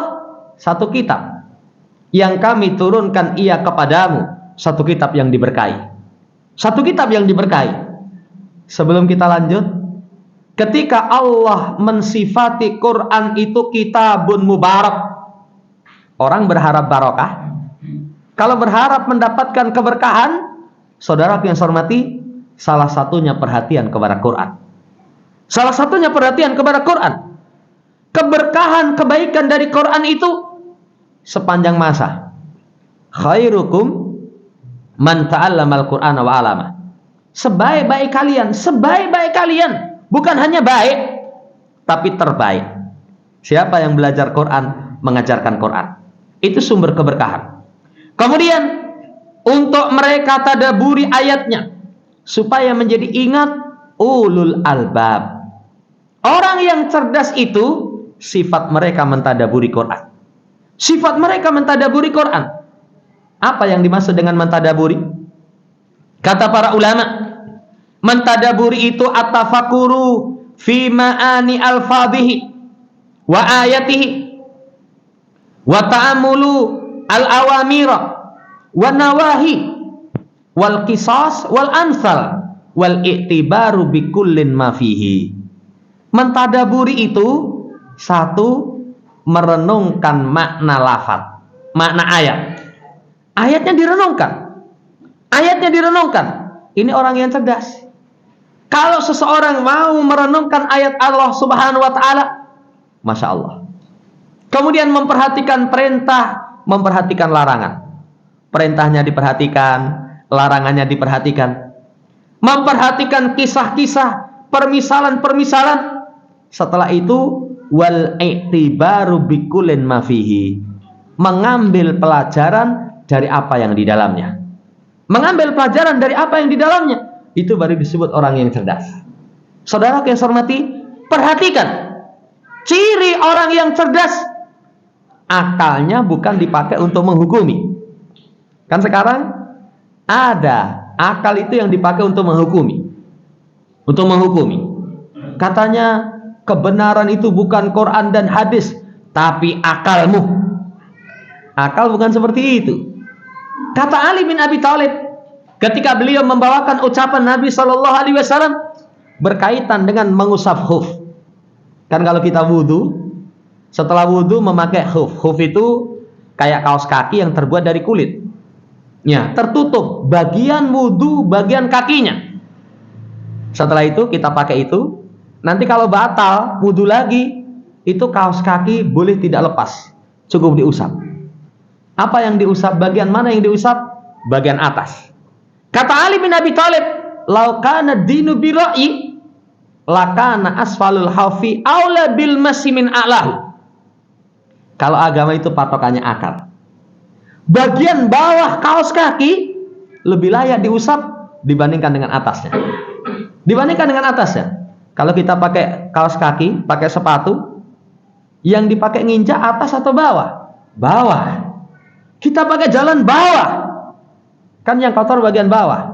satu kitab yang kami turunkan ia kepadamu, satu kitab yang diberkahi. Satu kitab yang diberkahi. Sebelum kita lanjut, ketika Allah mensifati Quran itu kitabun mubarak, Orang berharap barokah. Kalau berharap mendapatkan keberkahan, saudaraku yang saya hormati, salah satunya perhatian kepada Quran. Salah satunya perhatian kepada Quran. Keberkahan, kebaikan dari Quran itu sepanjang masa. Khairukum man ta'allamal Qur'ana wa 'allama. Sebaik-baik kalian, bukan hanya baik, tapi terbaik. Siapa yang belajar Quran, mengajarkan Quran. Itu sumber keberkahan. Kemudian untuk mereka tadaburi ayatnya supaya menjadi ingat ulul albab. Orang yang cerdas itu sifat mereka mentadaburi Quran. Sifat mereka mentadaburi Quran. Apa yang dimaksud dengan mentadaburi? Kata para ulama, mentadaburi itu at-tafakuru fi ma'ani al-fadhihi wa ayatihi wa ta'amulu al-awamira wa nawahi wal qisas wal ansal wal i'tibaru bi kullin ma fihi. Mentadaburi itu satu, merenungkan makna lafaz, makna ayat. Ayatnya direnungkan. Ini orang yang cerdas. Kalau seseorang mau merenungkan ayat Allah Subhanahu wa taala, Masya Allah. Kemudian memperhatikan perintah, memperhatikan larangan. Perintahnya diperhatikan, larangannya diperhatikan. Memperhatikan kisah-kisah, permisalan-permisalan. Setelah itu wal i'tibaru bikulin ma fihi. Mengambil pelajaran dari apa yang di dalamnya. Mengambil pelajaran dari apa yang di dalamnya. Itu baru disebut orang yang cerdas. Saudara yang saya hormati, perhatikan. Ciri orang yang cerdas, akalnya bukan dipakai untuk menghukumi. Kan sekarang ada akal itu yang dipakai untuk menghukumi. Untuk menghukumi. Katanya kebenaran itu bukan Quran dan hadis, tapi akalmu. Akal bukan seperti itu. Kata Ali bin Abi Thalib ketika beliau membawakan ucapan Nabi Shallallahu Alaihi Wasallam berkaitan dengan mengusap khuf. Kan kalau kita wudu, setelah wudu memakai khuf. Khuf itu kayak kaos kaki yang terbuat dari kulit. Ya, tertutup bagian wudu, bagian kakinya. Setelah itu kita pakai itu. Nanti kalau batal wudu lagi, itu kaos kaki boleh tidak lepas, cukup diusap. Apa yang diusap? Bagian mana yang diusap? Bagian atas. Kata Ali bin Abi Thalib, "Lau kana dinu bi ra'yi, lakana asfalul haufi aula bil masi min a'lahu." Kalau agama itu patokannya akal. Bagian bawah kaos kaki lebih layak diusap dibandingkan dengan atasnya. Dibandingkan dengan atasnya. Kalau kita pakai kaos kaki, pakai sepatu, yang dipakai nginjak atas atau bawah? Bawah. Kita pakai jalan bawah. Kan yang kotor bagian bawah.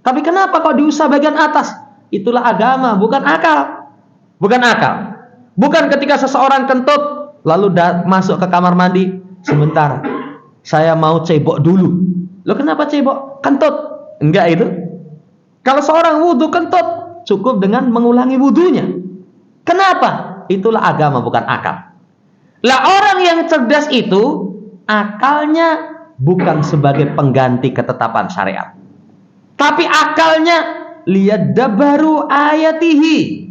Tapi kenapa kok diusap bagian atas? Itulah agama, bukan akal. Bukan akal. Bukan ketika seseorang kentut, lalu masuk ke kamar mandi, sebentar, saya mau cebok dulu. Loh kenapa cebok? Kentut. Enggak itu. Kalau seorang wudu kentut, cukup dengan mengulangi wudunya. Kenapa? Itulah agama, bukan akal. Lah orang yang cerdas itu akalnya bukan sebagai pengganti ketetapan syariat, tapi akalnya liyadabbaru ayatihi,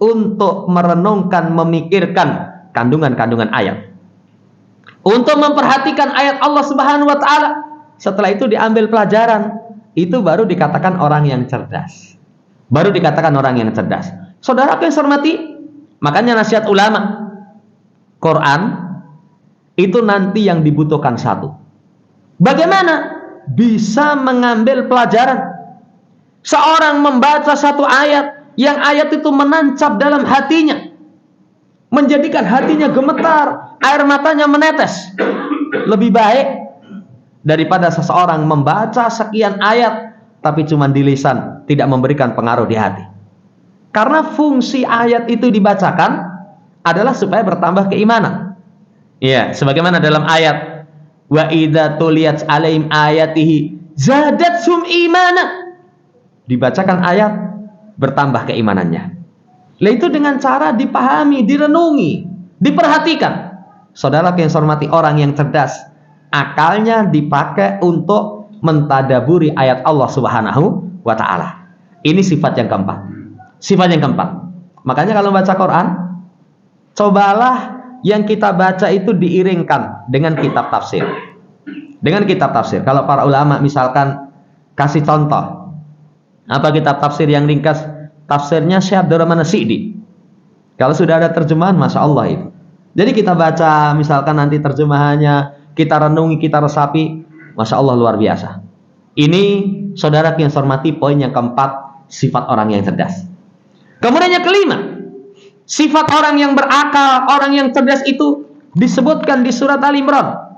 untuk merenungkan, memikirkan kandungan-kandungan ayat, untuk memperhatikan ayat Allah Subhanahu wa taala. Setelah itu diambil pelajaran, itu baru dikatakan orang yang cerdas. Baru dikatakan orang yang cerdas. Saudara yang saya hormati, makanya nasihat ulama, Quran itu nanti yang dibutuhkan satu. Bagaimana bisa mengambil pelajaran? Seorang membaca satu ayat, yang ayat itu menancap dalam hatinya, menjadikan hatinya gemetar, air matanya menetes. Lebih baik daripada seseorang membaca sekian ayat tapi cuma di lisan, tidak memberikan pengaruh di hati. Karena fungsi ayat itu dibacakan adalah supaya bertambah keimanan. Ya, sebagaimana dalam ayat wa idza tuliyat alaihim ayatihi zadatsum imana. Dibacakan ayat, bertambah keimanannya. Lah itu dengan cara dipahami, direnungi, diperhatikan. Saudara yang saya hormati, orang yang cerdas akalnya dipakai untuk mentadaburi ayat Allah Subhanahu wa taala. Ini sifat yang keempat. Sifat yang keempat. Makanya kalau baca Quran, cobalah yang kita baca itu diiringkan dengan kitab tafsir. Dengan kitab tafsir. Kalau para ulama misalkan kasih contoh, apa kitab tafsir yang ringkas? Tafsirnya Syekh Abdurrahman As-Sa'di. Kalau sudah ada terjemahan, masya Allah itu. Jadi kita baca, misalkan nanti terjemahannya, kita renungi, kita resapi, masya Allah luar biasa. Ini saudara yang saya hormati, poin yang keempat, sifat orang yang cerdas. Kemudian yang kelima, sifat orang yang berakal, orang yang cerdas itu disebutkan di surat Al-Imran.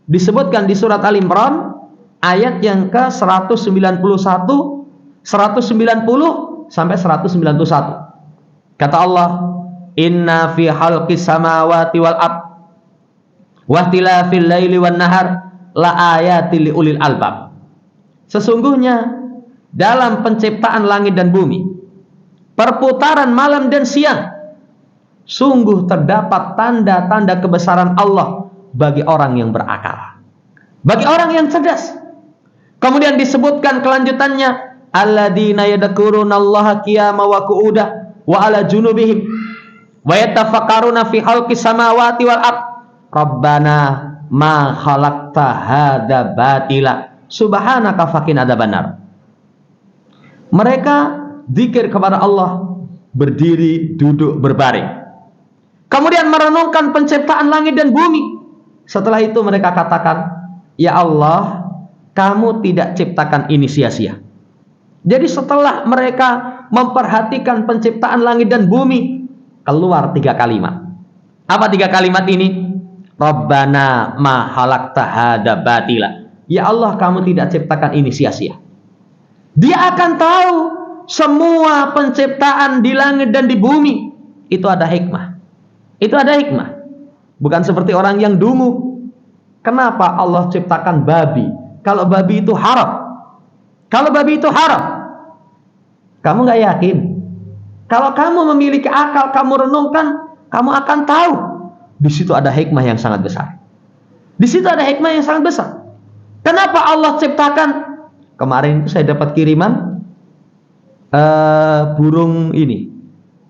Disebutkan di surat Al-Imran ayat yang ke 191, 190 sampai 191. Kata Allah, "Inna fi khalqis samawati wal ard wa ikhtilafil laili wan nahar la ayatil liulil albab." Sesungguhnya dalam penciptaan langit dan bumi, perputaran malam dan siang, sungguh terdapat tanda-tanda kebesaran Allah bagi orang yang berakal, bagi orang yang cerdas. Kemudian disebutkan kelanjutannya, alladzina yadhkurunallaha qiyaman wa qu'udan wa ala junubihim wa yatafakkaruna fi khalqis samawati wal ard rabbana ma khalaqta hadza batila subhanaka faqina adzabannar. Mereka zikir kepada Allah berdiri, duduk, berbaring. Kemudian merenungkan penciptaan langit dan bumi. Setelah itu mereka katakan, "Ya Allah, kamu tidak ciptakan ini sia-sia." Jadi setelah mereka memperhatikan penciptaan langit dan bumi, keluar 3 kalimat. Apa 3 kalimat ini? Rabbana ma khalaqta hadza batila. Ya Allah, kamu tidak ciptakan ini sia-sia. Dia akan tahu semua penciptaan di langit dan di bumi itu ada hikmah. Itu ada hikmah. Bukan seperti orang yang dungu. Kenapa Allah ciptakan babi? Kalau babi itu haram. Kalau babi itu haram, kamu nggak yakin? Kalau kamu memiliki akal, kamu renungkan, kamu akan tahu. Di situ ada hikmah yang sangat besar. Di situ ada hikmah yang sangat besar. Kenapa Allah ciptakan? Kemarin itu saya dapat kiriman burung ini.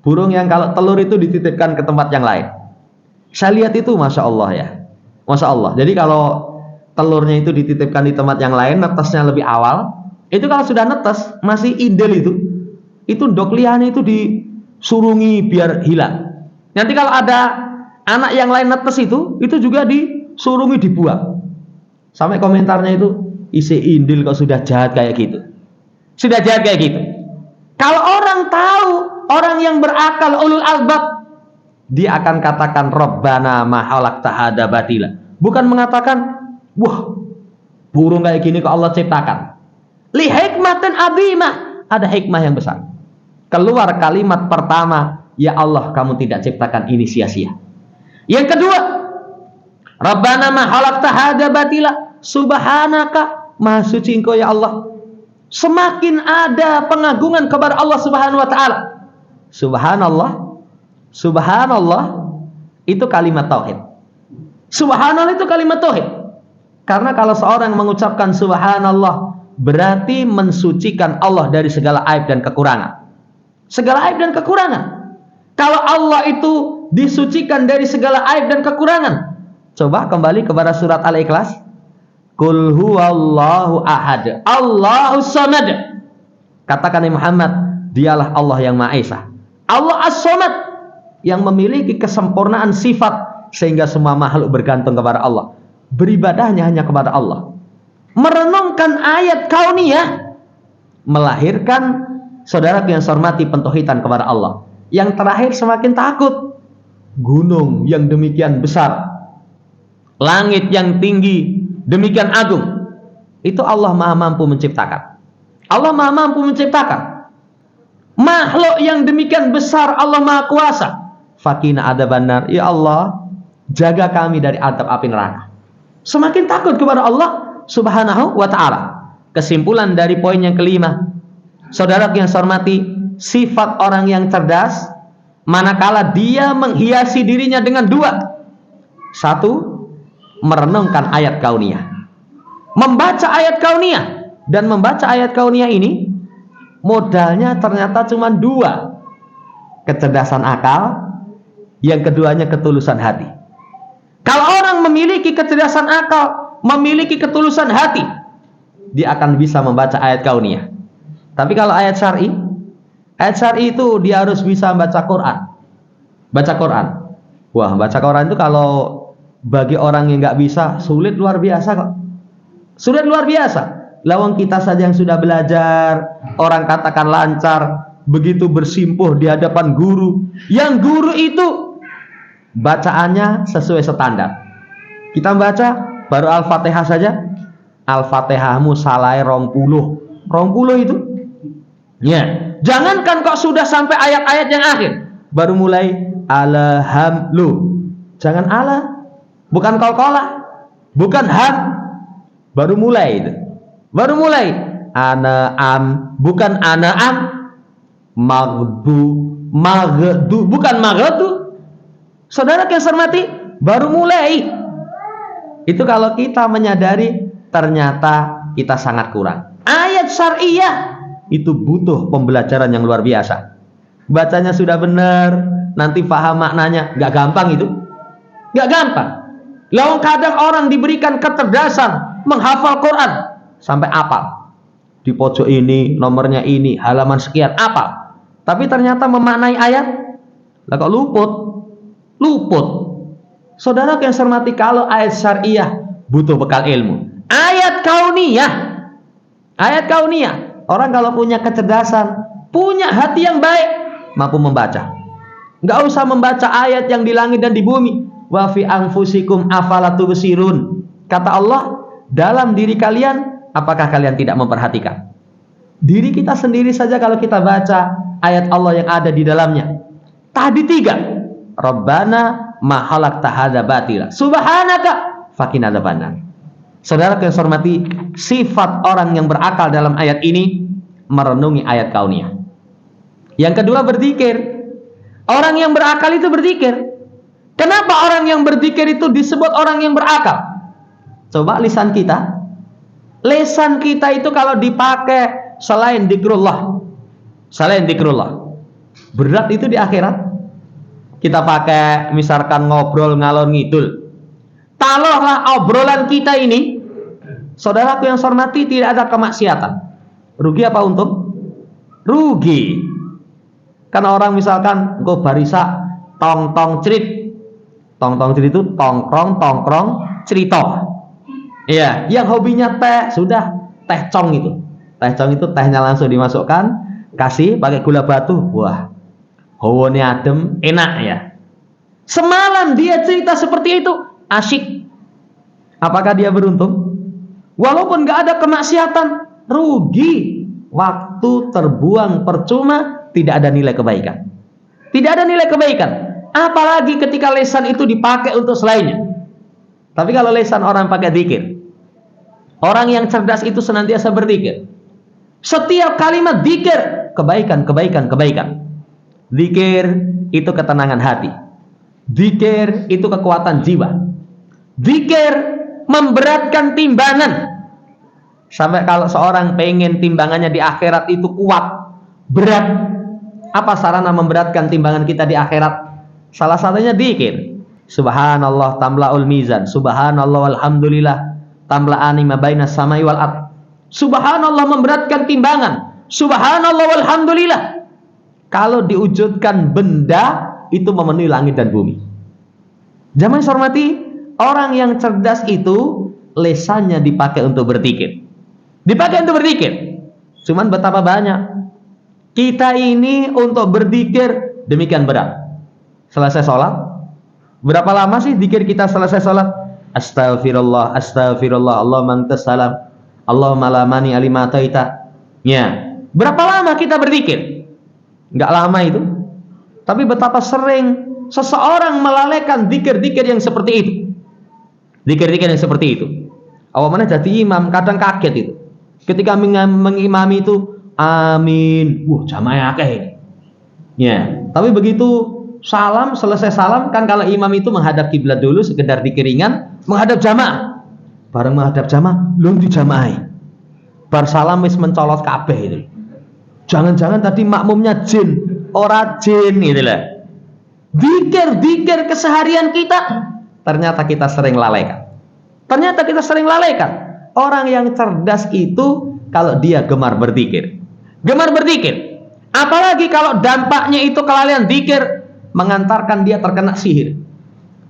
Burung yang kalau telur itu dititipkan ke tempat yang lain. Saya lihat itu, masya Allah ya. Masya Allah. Jadi kalau telurnya itu dititipkan di tempat yang lain, netesnya lebih awal. Itu kalau sudah netes, masih indel itu dok liane itu disurungi biar hilang. Nanti kalau ada anak yang lain netes itu juga disurungi, dibuang. Sampai komentarnya itu, isi indil kok sudah jahat kayak gitu. Sudah jahat kayak gitu. Kalau orang tahu, orang yang berakal, ulul albab, dia akan katakan Rabbana ma khalaqta hadza batila. Bukan mengatakan, wah, burung kayak gini kok Allah ciptakan. Li hikmatin azimah, ada hikmah yang besar. Keluar kalimat pertama, ya Allah, kamu tidak ciptakan ini sia-sia. Yang kedua, Rabbana ma khalaqta hadza batila, subhanaka, maha suci Engkau ya Allah. Semakin ada pengagungan kepada Allah Subhanahu wa taala. Subhanallah. Subhanallah itu kalimat tauhid. Subhanallah itu kalimat tauhid. Karena kalau seorang mengucapkan subhanallah, berarti mensucikan Allah dari segala aib dan kekurangan. Segala aib dan kekurangan. Kalau Allah itu disucikan dari segala aib dan kekurangan, coba kembali kepada surat Al-Ikhlas. Qul huwallahu ahad, Allahus samad. Katakan Muhammad, dialah Allah yang Maha Esa. Allah as-samad, yang memiliki kesempurnaan sifat sehingga semua makhluk bergantung kepada Allah. Beribadahnya hanya kepada Allah. Merenungkan ayat kauniyah melahirkan saudara yang saya hormati pentauhidan kepada Allah. Yang terakhir semakin takut. Gunung yang demikian besar, langit yang tinggi demikian agung, itu Allah Maha mampu menciptakan. Allah Maha mampu menciptakan. Makhluk yang demikian besar Allah Maha kuasa. Faqina adzabannar, ya Allah, jaga kami dari azab api neraka. Semakin takut kepada Allah Subhanahu wa ta'ala. Kesimpulan dari poin yang kelima, saudara yang saya hormati, sifat orang yang cerdas manakala dia menghiasi dirinya dengan dua. Satu, merenungkan ayat kauniyah. Membaca ayat kauniyah. Dan membaca ayat kauniyah ini modalnya ternyata cuma dua. Kecerdasan akal, yang keduanya ketulusan hati. Kalau orang memiliki kecerdasan akal, memiliki ketulusan hati, dia akan bisa membaca ayat kauniyah. Tapi kalau ayat syar'i itu dia harus bisa baca Quran. Baca Quran. Wah, baca Quran itu kalau bagi orang yang nggak bisa, sulit luar biasa kok. Sulit luar biasa. Lawang kita saja yang sudah belajar, orang katakan lancar, begitu bersimpuh di hadapan guru, yang guru itu bacaannya sesuai standar. Kita baca baru Al-Fatihah saja, Al-Fatihahmu salai 20 itu. Ya, jangankan kok sudah sampai ayat-ayat yang akhir, baru mulai alhamdulillah. Jangan ala, bukan qalqalah, bukan ham, baru mulai itu. Baru mulai anaam, bukan anaam, magdu, bukan magdu. Saudara yang saya hormati, baru mulai. Itu kalau kita menyadari ternyata kita sangat kurang. Ayat syariah itu butuh pembelajaran yang luar biasa. Bacanya sudah benar, nanti paham maknanya, nggak gampang itu. Nggak gampang. Lalu kadang orang diberikan kecerdasan menghafal Quran sampai apal. Di pojok ini, nomornya ini, halaman sekian, apal. Tapi ternyata memaknai ayat, lah kok luput. Saudara yang saya hormati, kalau ayat syariah butuh bekal ilmu. Ayat kauniyah, orang kalau punya kecerdasan, punya hati yang baik, mampu membaca. Nggak usah membaca ayat yang di langit dan di bumi. Wa fi anfusikum afala tubsirun. Kata Allah, dalam diri kalian, apakah kalian tidak memperhatikan? Diri kita sendiri saja kalau kita baca ayat Allah yang ada di dalamnya. Tadi 3. Rabbana ma khalaqta hadza batila. Subhanaka faqina adzabannar. Saudara yang saya hormati, sifat orang yang berakal dalam ayat ini merenungi ayat kauniyah. Yang kedua, berzikir. Orang yang berakal itu berzikir. Kenapa orang yang berzikir itu disebut orang yang berakal? Coba lisan kita. Lisan kita itu kalau dipakai selain dzikrullah, berat itu di akhirat. Kita pakai misalkan ngobrol ngalor ngidul. Taruhlah obrolan kita ini, saudaraku yang saya hormati, tidak ada kemaksiatan. Rugi apa untung? Rugi. Karena orang misalkan go barisa tong cerit. Tong cerit itu tongkrong cerita. Iya, yang hobinya teh, sudah teh cong itu. Teh cong itu tehnya langsung dimasukkan, kasih pakai gula batu. Wah, hawane adem, enak ya. Semalam dia cerita seperti itu, asyik. Apakah dia beruntung? Walaupun gak ada kemaksiatan, rugi. Waktu terbuang percuma, tidak ada nilai kebaikan. Tidak ada nilai kebaikan. Apalagi ketika lisan itu dipakai untuk selainnya. Tapi kalau lisan orang pakai zikir, orang yang cerdas itu senantiasa berzikir. Setiap kalimat zikir, kebaikan. Zikir itu ketenangan hati. Zikir itu kekuatan jiwa. Zikir memberatkan timbangan. Sampai kalau seorang pengen timbangannya di akhirat itu kuat, berat, apa sarana memberatkan timbangan kita di akhirat? Salah satunya zikir. Subhanallah tamla'ul mizan, subhanallah walhamdulillah tamla'ani ma bainas samai wal ardh. Subhanallah memberatkan timbangan, subhanallah walhamdulillah. Kalau diwujudkan benda, itu memenuhi langit dan bumi. Jamaah yang hormati, orang yang cerdas itu lisannya dipakai untuk berzikir. Cuman betapa banyak kita ini untuk berzikir demikian berat. Selesai sholat, berapa lama sih zikir kita selesai sholat? Astaghfirullah, Allahumma antas salam, Allahumma la mani lima ataita. Ya, berapa lama kita berzikir? Enggak lama itu. Tapi betapa sering seseorang melalaikan zikir-zikir yang seperti itu. Zikir-zikir yang seperti itu. Awal mana jadi imam, kadang kaget itu. Ketika mengimami itu, amin. Wah, jamaah akeh. Ya, tapi begitu salam, selesai salam, kan kalau imam itu menghadap kiblat dulu sekedar dikiringan, menghadap jamaah. Bareng menghadap jamaah, belum dijamaah. Bar salam wis mencolot kabeh itu. Jangan-jangan tadi makmumnya jin, ora jin gitu lah. Dikir keseharian kita, ternyata kita sering lalaikan. Orang yang cerdas itu kalau dia gemar berzikir. Apalagi kalau dampaknya itu kelalaian zikir mengantarkan dia terkena sihir,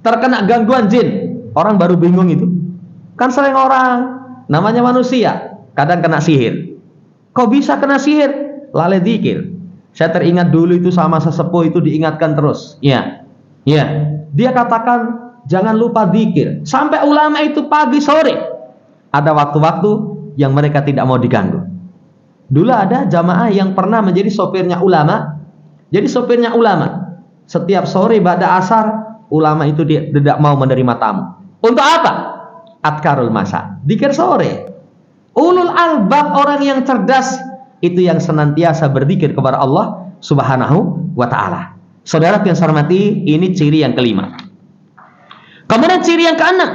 terkena gangguan jin. Orang baru bingung itu. Kan sering orang, namanya manusia, kadang kena sihir. Kok bisa kena sihir? Lalai zikir. Saya teringat dulu itu sama sesepuh itu diingatkan terus. Ya. Dia katakan jangan lupa zikir. Sampai ulama itu pagi sore ada waktu-waktu yang mereka tidak mau diganggu. Dulu ada jamaah yang pernah menjadi sopirnya ulama. Jadi sopirnya ulama. Setiap sore ba'da asar, ulama itu dia tidak mau menerima tamu. Untuk apa? Adkarul masa, zikir sore. Ulul albab, orang yang cerdas, itu yang senantiasa berzikir kepada Allah Subhanahu wa ta'ala. Saudara yang saya hormati, ini ciri yang kelima. Kemudian ciri yang keenam,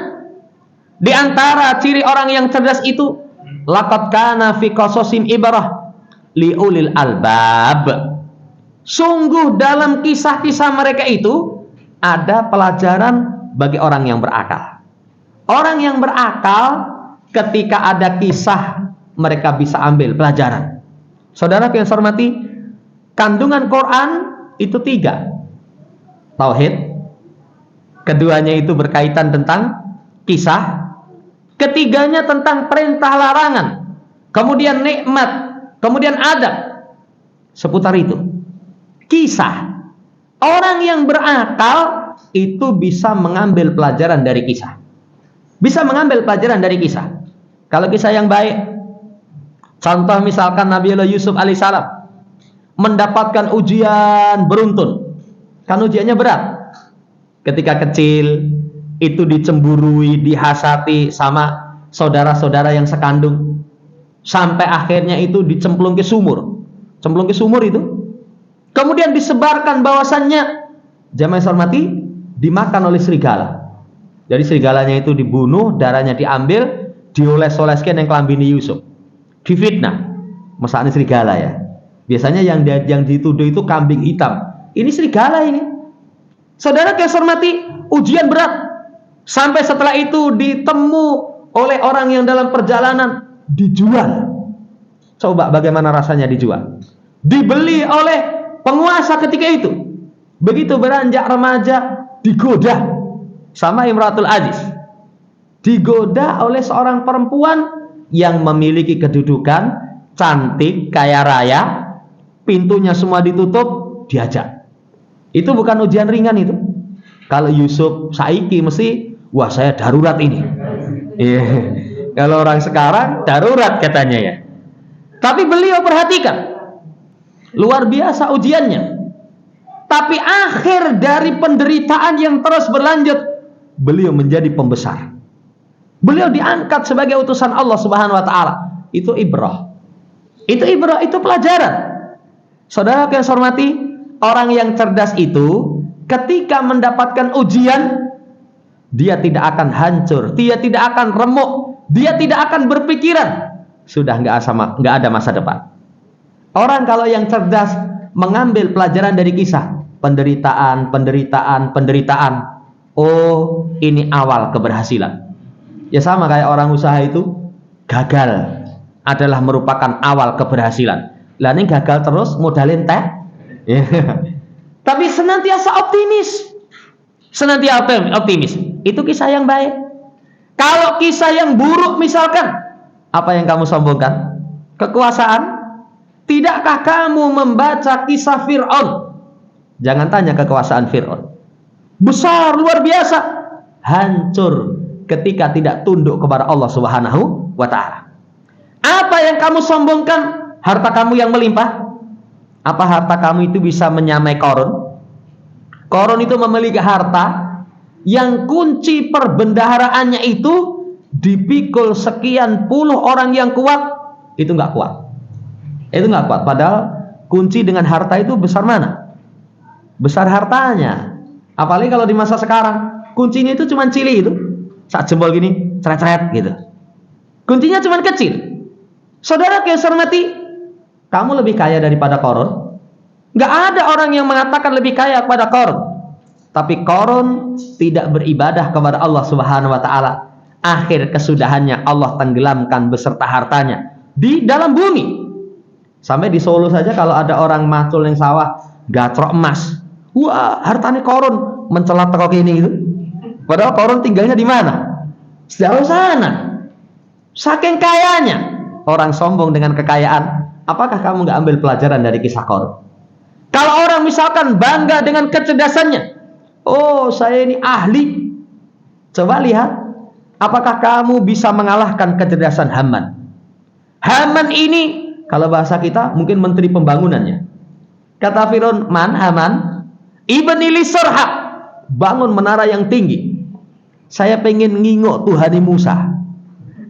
di antara ciri orang yang cerdas itu, laqad kana fi qasasim ibrah li ulil albab. Sungguh dalam kisah-kisah mereka itu ada pelajaran bagi orang yang berakal. Orang yang berakal ketika ada kisah mereka bisa ambil pelajaran. Saudara yang saya hormati, kandungan Quran itu 3. Tauhid, keduanya itu berkaitan tentang kisah, ketiganya tentang perintah larangan, kemudian nikmat, kemudian adab. Seputar itu kisah. Orang yang berakal itu bisa mengambil pelajaran dari kisah. Kalau kisah yang baik, contoh misalkan Nabiullah Yusuf alaihissalam mendapatkan ujian beruntun. Kan ujiannya berat. Ketika kecil itu dicemburui, dihasati sama saudara-saudara yang sekandung, sampai akhirnya itu dicemplung ke sumur. Cemplung ke sumur itu. Kemudian disebarkan bahwasannya, jamaah yang hormati, dimakan oleh serigala. Jadi serigalanya itu dibunuh, darahnya diambil, dioles-oleskan yang kelambini Yusuf. Difitnah. Masanya serigala ya. Biasanya yang dituduh itu kambing hitam. Ini serigala ini. Saudara yang hormati, ujian berat. Sampai setelah itu ditemu oleh orang yang dalam perjalanan, dijual. Coba bagaimana rasanya dijual. Dibeli oleh penguasa ketika itu. Begitu beranjak remaja, digoda sama Imratul Aziz. Digoda oleh seorang perempuan yang memiliki kedudukan, cantik, kaya raya, pintunya semua ditutup, diajak. Itu bukan ujian ringan itu. Kalau Yusuf saiki mesti, wah saya darurat ini. Kalau orang sekarang darurat katanya ya. Tapi beliau perhatikan, luar biasa ujiannya. Tapi akhir dari penderitaan yang terus berlanjut, beliau menjadi pembesar. Beliau diangkat sebagai utusan Allah Subhanahu wa ta'ala. Itu ibrah. Itu pelajaran. Saudara yang saya hormati, orang yang cerdas itu ketika mendapatkan ujian, dia tidak akan hancur, dia tidak akan remuk, dia tidak akan berpikiran sudah nggak ada masa depan. Orang kalau yang cerdas mengambil pelajaran dari kisah penderitaan. Oh, ini awal keberhasilan. Ya sama kayak orang usaha itu, gagal adalah merupakan awal keberhasilan. Lah ini gagal terus modalin teh. Tapi senantiasa optimis. Itu kisah yang baik. Kalau kisah yang buruk misalkan, apa yang kamu sombongkan? Kekuasaan? Tidakkah kamu membaca kisah Fir'aun? Jangan tanya kekuasaan Fir'aun. Besar, luar biasa. Hancur ketika tidak tunduk kepada Allah Subhanahu wa ta'ala. Apa yang kamu sombongkan? Harta kamu yang melimpah? Apa harta kamu itu bisa menyamai Qarun? Qarun itu memiliki harta yang kunci perbendaharaannya itu dipikul sekian puluh orang yang kuat, itu nggak kuat. Padahal kunci dengan harta itu besar mana? besar hartanya. Apalagi kalau di masa sekarang, kuncinya itu cuma cili itu, saat jempol gini, ceret-ceret gitu. Kuncinya cuma kecil. Saudara yang saya hormati, kamu lebih kaya daripada Qarun? Gak ada orang yang mengatakan lebih kaya kepada Qarun. Tapi Qarun tidak beribadah kepada Allah Subhanahu wa taala. Akhir kesudahannya Allah tenggelamkan beserta hartanya di dalam bumi. Sampai di Solo saja kalau ada orang macul yang sawah gatrok emas, wah hartanya Qarun mencelat teko kene gitu. Padahal Qarun tinggalnya di mana? Sejauh sana. Saking kayanya orang sombong dengan kekayaan. Apakah kamu nggak ambil pelajaran dari kisah Qarun? Kalau orang misalkan bangga dengan kecerdasannya, oh saya ini ahli. Coba lihat, apakah kamu bisa mengalahkan kecerdasan Haman? Haman ini kalau bahasa kita mungkin menteri pembangunannya. Kata Firaun, "Man Haman, ibni li surha, bangun menara yang tinggi. Saya pengen ngingok Tuhani Musa."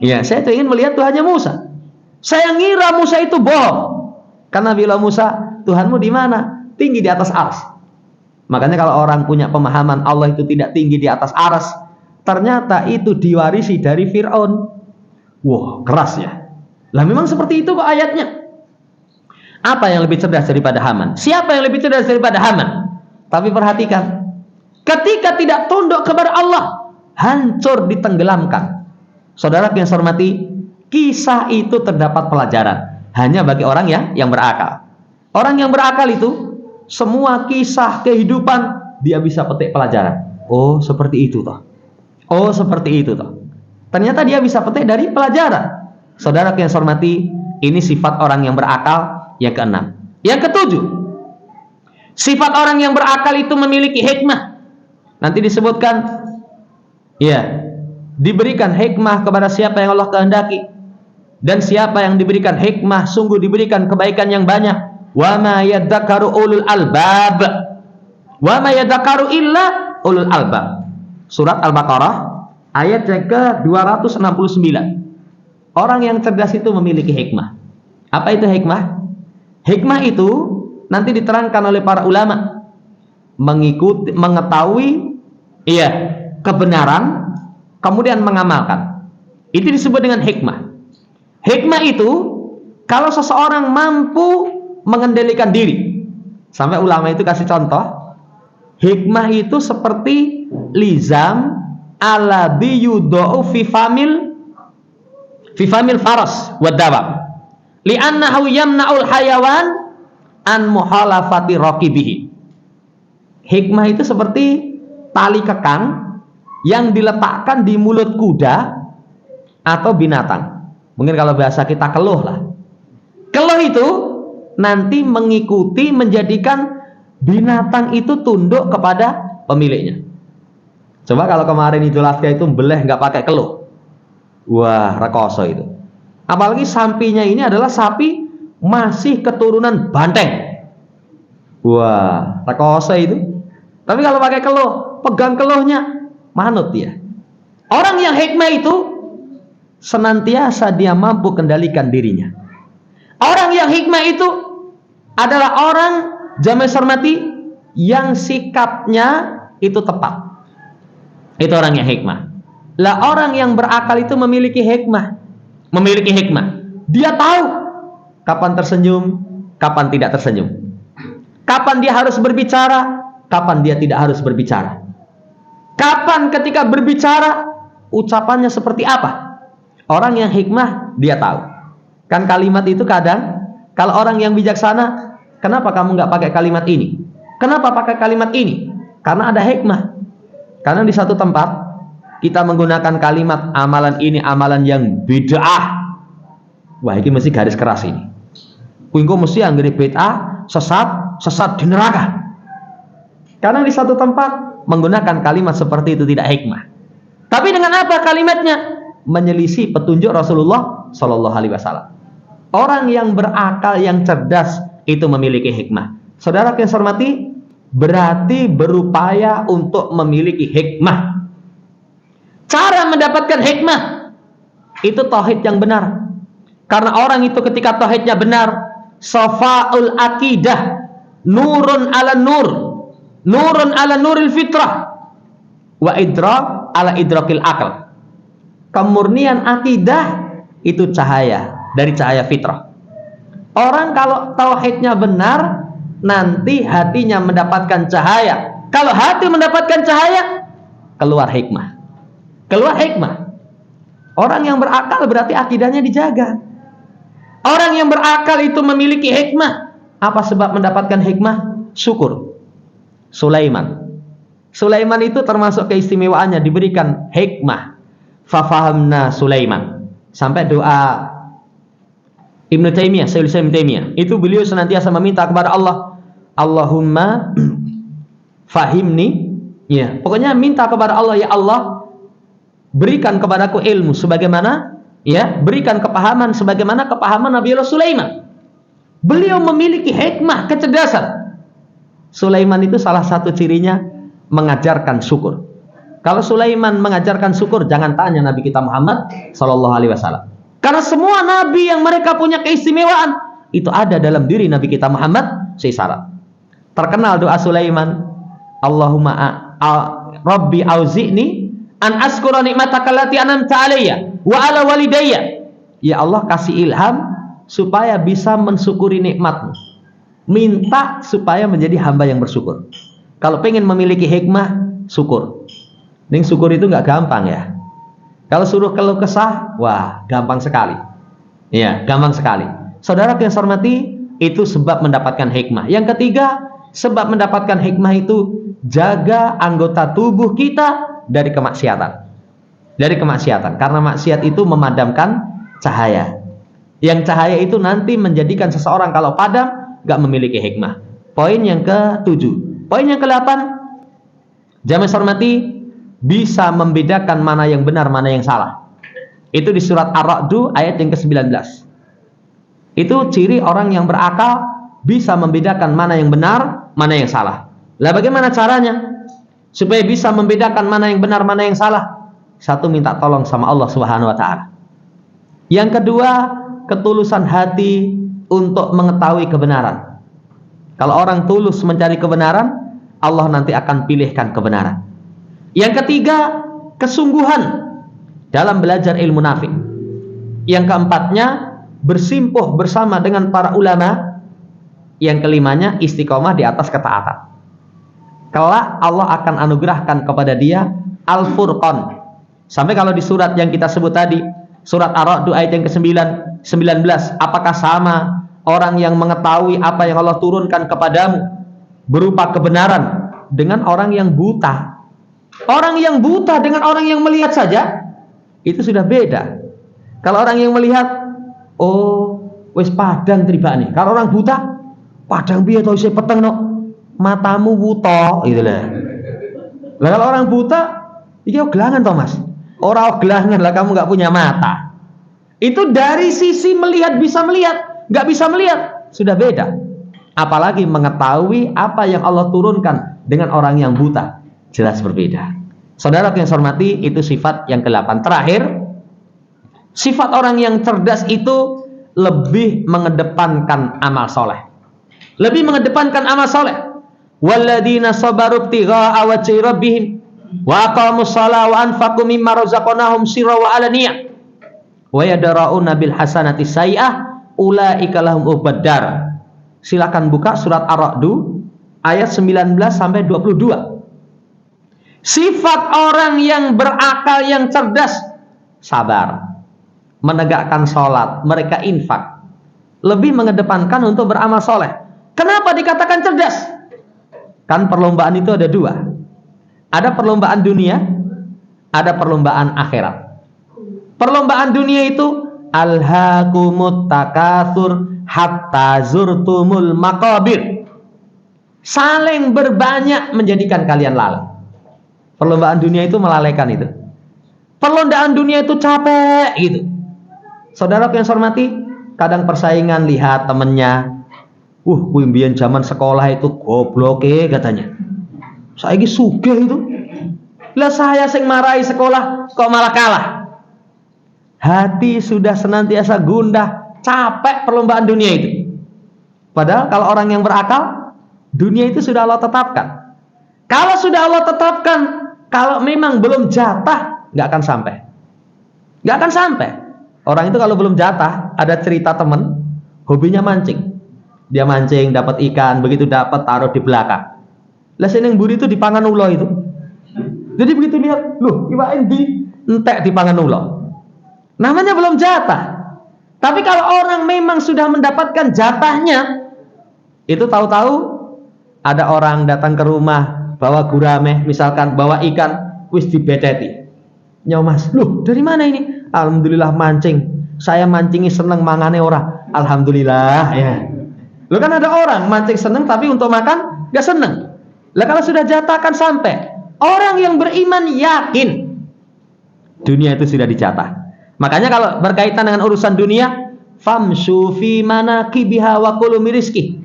Ya, saya ingin melihat Tuhannya Musa. Saya ngira Musa itu bohong. Karena bila Musa, Tuhanmu di mana? Tinggi di atas arsy. Makanya kalau orang punya pemahaman Allah itu tidak tinggi di atas arsy, ternyata itu diwarisi dari Firaun. Wah, keras ya. Lah memang seperti itu kok ayatnya. Apa yang lebih cerdas daripada Haman? Siapa yang lebih cerdas daripada Haman? Tapi perhatikan, ketika tidak tunduk kepada Allah, hancur ditenggelamkan. Saudara yang saya hormati, kisah itu terdapat pelajaran hanya bagi orang yang berakal. Orang yang berakal itu semua kisah kehidupan dia bisa petik pelajaran. Oh, seperti itu toh. Oh, seperti itu toh. Ternyata dia bisa petik dari pelajaran. Saudara yang saya hormati, ini sifat orang yang berakal yang keenam. Yang ketujuh, sifat orang yang berakal itu memiliki hikmah. Nanti disebutkan, ya, diberikan hikmah kepada siapa yang Allah kehendaki. Dan siapa yang diberikan hikmah, sungguh diberikan kebaikan yang banyak. Wa ma yadzakaru ulul albab. Wa ma yadzakaru illa ulul albab. Surat Al-Baqarah ayat yang ke-269. Orang yang cerdas itu memiliki hikmah. Apa itu hikmah? Hikmah itu nanti diterangkan oleh para ulama. Mengetahui kebenaran, kemudian mengamalkan. Itu disebut dengan hikmah. Hikmah itu kalau seseorang mampu mengendalikan diri. Sampai ulama itu kasih contoh. Hikmah itu seperti lizam alladhi yudha'u fi famil faras wad dawab li'annahu yamna'ul hayawan an muhalafati raqibihi. Hikmah itu seperti tali kekang yang diletakkan di mulut kuda atau binatang. Mungkin kalau bahasa kita keluh lah. Keluh itu nanti mengikuti, menjadikan binatang itu tunduk kepada pemiliknya. Coba kalau kemarin Idul Adha itu beleh nggak pakai keluh. Wah, rekoso itu. Apalagi sapinya ini adalah sapi masih keturunan banteng. Wah, rekoso itu. Tapi kalau pakai keluh, pegang keluhnya, manut dia. Orang yang hikmah itu senantiasa dia mampu kendalikan dirinya. Orang yang hikmah itu adalah orang, jamaah hormati, yang sikapnya itu tepat. Itu orang yang hikmah. Lah orang yang berakal itu memiliki hikmah. Memiliki hikmah. Dia tahu kapan tersenyum, kapan tidak tersenyum. Kapan dia harus berbicara, kapan dia tidak harus berbicara. Kapan ketika berbicara, ucapannya seperti apa. Orang yang hikmah, dia tahu. Kan kalimat itu kadang, kalau orang yang bijaksana, kenapa kamu nggak pakai kalimat ini? Kenapa pakai kalimat ini? Karena ada hikmah. Karena di satu tempat, kita menggunakan kalimat amalan ini, amalan yang bid'ah. Wah, ini mesti garis keras ini. Kuingko mesti anggere bid'ah, sesat di neraka. Karena di satu tempat menggunakan kalimat seperti itu tidak hikmah. Tapi dengan apa kalimatnya? Menyelisih petunjuk Rasulullah Shallallahu Alaihi Wasallam. Orang yang berakal, yang cerdas itu memiliki hikmah. Saudara yang saya hormati, berarti berupaya untuk memiliki hikmah. Cara mendapatkan hikmah itu tauhid yang benar. Karena orang itu ketika tauhidnya benar, safaul akidah, nurun ala nur, Nurun ala nuril fitrah wa idrak ala idrakil akal. Kemurnian akidah itu cahaya dari cahaya fitrah. Orang kalau tauhidnya benar, nanti hatinya mendapatkan cahaya. Kalau hati mendapatkan cahaya, keluar hikmah. Keluar hikmah. Orang yang berakal berarti akidahnya dijaga. Orang yang berakal itu memiliki hikmah. Apa sebab mendapatkan hikmah? Syukur. Sulaiman itu termasuk keistimewaannya diberikan hikmah. Fafahamna Sulaiman. Sampai doa Ibnu Taimiyah, Syaikhul Islam Ibnu Taimiyah, itu beliau senantiasa meminta kepada Allah, Allahumma fahimni, ya, pokoknya minta kepada Allah, ya Allah, berikan kepadaku ilmu sebagaimana, ya, berikan kepahaman sebagaimana kepahaman Nabi Allah Sulaiman. Beliau memiliki hikmah, kecerdasan. Sulaiman itu salah satu cirinya mengajarkan syukur. Kalau Sulaiman mengajarkan syukur, jangan tanya Nabi kita Muhammad Sallallahu Alaihi Wasallam. Karena semua nabi yang mereka punya keistimewaan itu ada dalam diri Nabi kita Muhammad SAW. Terkenal doa Sulaiman, Allahumma Rabbi auzi'ni an askura ni'mataka allati an'amta 'alayya wa 'ala walidayya. Ya Allah, kasih ilham supaya bisa mensyukuri nikmat-Mu. Minta supaya menjadi hamba yang bersyukur. Kalau pengen memiliki hikmah, syukur. Ning syukur itu nggak gampang ya. Kalau suruh keluh kesah, wah, gampang sekali. Ya, gampang sekali. Saudara yang saya hormati, itu sebab mendapatkan hikmah. Yang ketiga, sebab mendapatkan hikmah itu jaga anggota tubuh kita dari kemaksiatan. Dari kemaksiatan. Karena maksiat itu memadamkan cahaya. Yang cahaya itu nanti menjadikan seseorang kalau padam, gak memiliki hikmah. Poin yang ke-7. Poin yang ke-8, jamaah saya hormati, bisa membedakan mana yang benar, mana yang salah. Itu di surat Ar-Ra'd ayat yang ke-19. Itu ciri orang yang berakal bisa membedakan mana yang benar, mana yang salah. Lah bagaimana caranya? Supaya bisa membedakan mana yang benar, mana yang salah. Satu, minta tolong sama Allah Subhanahu wa taala. Yang kedua, ketulusan hati untuk mengetahui kebenaran. Kalau orang tulus mencari kebenaran, Allah nanti akan pilihkan kebenaran. Yang ketiga, kesungguhan dalam belajar ilmu nafi'. Yang keempatnya, bersimpuh bersama dengan para ulama. Yang kelimanya, istiqomah di atas ketaatan. Kelak Allah akan anugerahkan kepada dia Al-Furqan. Sampai kalau di surat yang kita sebut tadi, surat Ar-Ra'd ayat yang ke-19, apakah sama orang yang mengetahui apa yang Allah turunkan kepadamu berupa kebenaran dengan orang yang buta? Orang yang buta dengan orang yang melihat saja itu sudah beda. Kalau orang yang melihat, oh, wis padang tribane. Kalau orang buta, padang piye to isih peteng no, matamu buta gitu lah. Lah kalau orang buta, iki gelangan to Mas. Ora gelangan lah, kamu enggak punya mata. Itu dari sisi melihat bisa melihat, enggak bisa melihat, sudah beda. Apalagi mengetahui apa yang Allah turunkan dengan orang yang buta. Jelas berbeda. Saudara yang saya hormati, itu sifat yang ke-8. Terakhir, sifat orang yang cerdas itu lebih mengedepankan amal soleh. Lebih mengedepankan amal soleh. Walladzina sabaru ibtigha'a wajhi rabbihim wa aqamus shalata wa anfaqu mimma razaqnahum sirran wa alaniyah wa yadra'una bil hasanati sayyi'ah ulaika lahum uqbad. Silakan buka surat Ar-Ra'd ayat 19 sampai 22. Sifat orang yang berakal, yang cerdas, sabar, menegakkan sholat, mereka infak, lebih mengedepankan untuk beramal soleh. Kenapa dikatakan cerdas? Kan perlombaan itu ada dua. Ada perlombaan dunia, ada perlombaan akhirat. Perlombaan dunia itu alhaakumut takatsur hatta zurtumul maqabir. Saling berbanyak menjadikan kalian lalai. Perlombaan dunia itu melalaikan itu. Perlombaan dunia itu capek gitu. Saudara yang saya hormati, kadang persaingan, lihat temennya, kuwi mbiyen zaman sekolah itu goblok katanya. Saiki sugih itu. Lah saya sing marahi sekolah kok malah kalah. Hati sudah senantiasa gundah, capek perlombaan dunia itu. Padahal kalau orang yang berakal, dunia itu sudah Allah tetapkan. Kalau sudah Allah tetapkan, kalau memang belum jatah, nggak akan sampai. Nggak akan sampai. Orang itu kalau belum jatah, ada cerita temen, hobinya mancing. Dia mancing, dapat ikan, begitu dapat taruh di belakang. Lah seneng buri itu dipangan ulo itu. Jadi begitu lihat, loh, iwain di entek dipangan ulo. Namanya belum jatah. Tapi kalau orang memang sudah mendapatkan jatahnya, itu tahu-tahu ada orang datang ke rumah bawa gurame, misalkan bawa ikan, wis dibedeti. Nyaw mas, loh dari mana ini? Alhamdulillah mancing. Saya mancingi seneng mangane ora. Alhamdulillah ya. Lo kan ada orang mancing seneng tapi untuk makan gak seneng. Lah kalau sudah jatah kan sampai. Orang yang beriman yakin dunia itu sudah dijatah. Makanya kalau berkaitan dengan urusan dunia, famshu fi manaqibiha wa kulu min rizqi.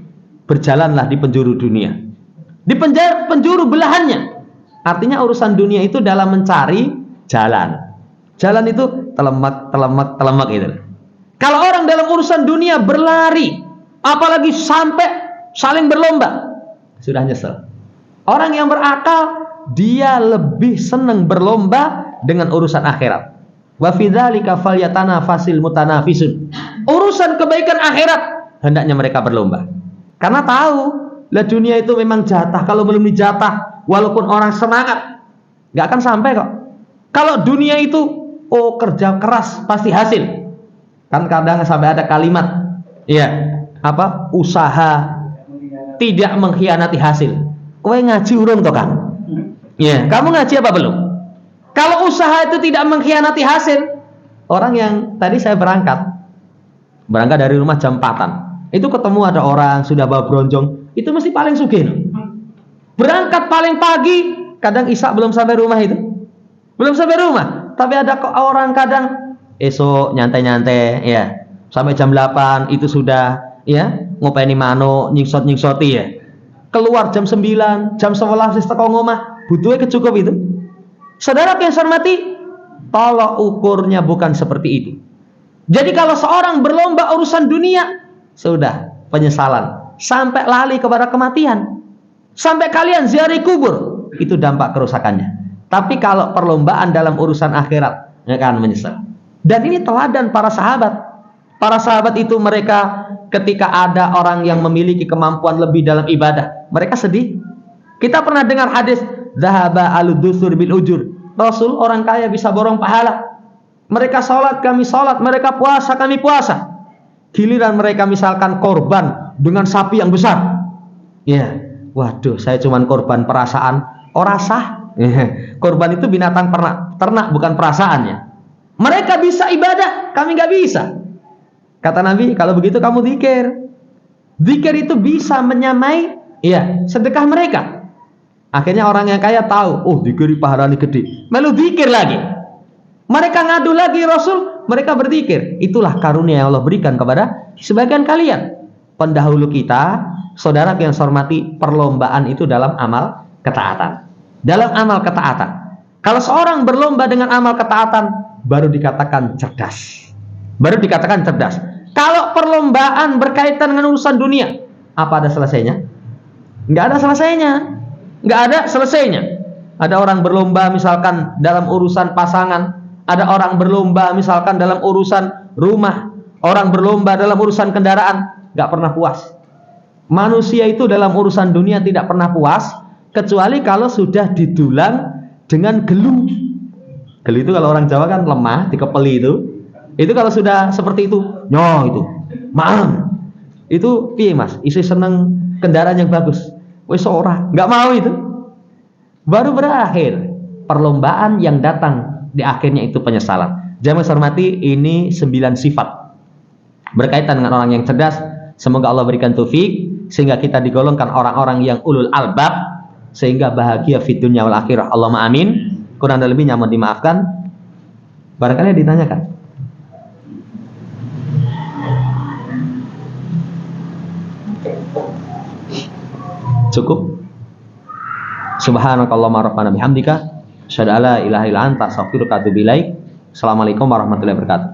Berjalanlah di penjuru dunia. Di penjuru belahannya. Artinya urusan dunia itu dalam mencari jalan. Jalan itu telemak itu. Kalau orang dalam urusan dunia berlari, apalagi sampai saling berlomba, sudah nyesel. Orang yang berakal, dia lebih senang berlomba dengan urusan akhirat. Wa fi dzalika falyatanafasil mutanafisun. Urusan kebaikan akhirat hendaknya mereka berlomba. Karena tahu, lah dunia itu memang jatah. Kalau belum dijatah, walaupun orang semangat, nggak akan sampai kok. Kalau dunia itu, oh kerja keras pasti hasil. Kan kadang sampai ada kalimat, ya apa? Usaha tidak mengkhianati hasil. Kowe ngaji urung toh kan? Ya, kamu ngaji apa belum? Kalau usaha itu tidak mengkhianati hasil, orang yang tadi saya berangkat dari rumah jam 4-an, itu ketemu ada orang sudah bawa bronjong, itu mesti paling sugih. Berangkat paling pagi, kadang isya belum sampai rumah itu, belum sampai rumah. Tapi ada orang kadang esok nyantai-nyantai, ya sampai jam 8 itu sudah, ya ngopeni mano, nyingsot-nyingsoti ya. Keluar jam 9, jam 11 wis teko ngomah, butuhnya kecukup itu. Saudara yang saya hormati, tolak ukurnya bukan seperti itu. Jadi kalau seorang berlomba urusan dunia, sudah penyesalan sampai lali kepada kematian. Sampai kalian ziarah kubur, itu dampak kerusakannya. Tapi kalau perlombaan dalam urusan akhirat, ya kan menyesal. Dan ini teladan para sahabat. Para sahabat itu mereka ketika ada orang yang memiliki kemampuan lebih dalam ibadah, mereka sedih. Kita pernah dengar hadis zahaba aludusur bil ujur. Rasul, orang kaya bisa borong pahala. Mereka sholat, kami sholat. Mereka puasa, kami puasa. Giliran mereka misalkan korban dengan sapi yang besar. Ya, waduh, saya cuman korban perasaan. Ora sah. Korban itu binatang ternak, bukan perasaannya. Mereka bisa ibadah, kami nggak bisa. Kata Nabi, kalau begitu kamu dzikir. Dzikir itu bisa menyamai, ya, sedekah mereka. Akhirnya orang yang kaya tahu, oh dzikir pahalanya gede, melu dzikir lagi. Mereka ngadu lagi Rasul, mereka berzikir. Itulah karunia yang Allah berikan kepada sebagian kalian. Pendahulu kita, saudara yang saya hormati, perlombaan itu dalam amal ketaatan. Dalam amal ketaatan. Kalau seorang berlomba dengan amal ketaatan, baru dikatakan cerdas. Baru dikatakan cerdas. Kalau perlombaan berkaitan dengan urusan dunia, apa ada selesainya? Nggak ada selesainya. Nggak ada selesainya. Ada orang berlomba misalkan dalam urusan pasangan, ada orang berlomba misalkan dalam urusan rumah, orang berlomba dalam urusan kendaraan, nggak pernah puas. Manusia itu dalam urusan dunia tidak pernah puas, kecuali kalau sudah didulang dengan gelu. Gelu itu kalau orang Jawa kan lemah, dikepeli itu. Itu kalau sudah seperti itu, itu, maaf. Itu piye mas? Isi seneng kendaraan yang bagus. Wes ora, nggak mau itu. Baru berakhir perlombaan yang datang di akhirnya itu penyesalan. Jamaah hormati, ini 9 sifat berkaitan dengan orang yang cerdas. Semoga Allah berikan taufik sehingga kita digolongkan orang-orang yang ulul albab, sehingga bahagia fid dunya wal akhirah. Allahumma amin. Kurang dan lebihnya mohon dimaafkan. Barangkali ditanyakan. Cukup. Subhanakallahumma rabbana bihamdika asyhadu an la ilaha illa anta astaghfiruka wa atubu ilaik. Assalamualaikum warahmatullahi wabarakatuh.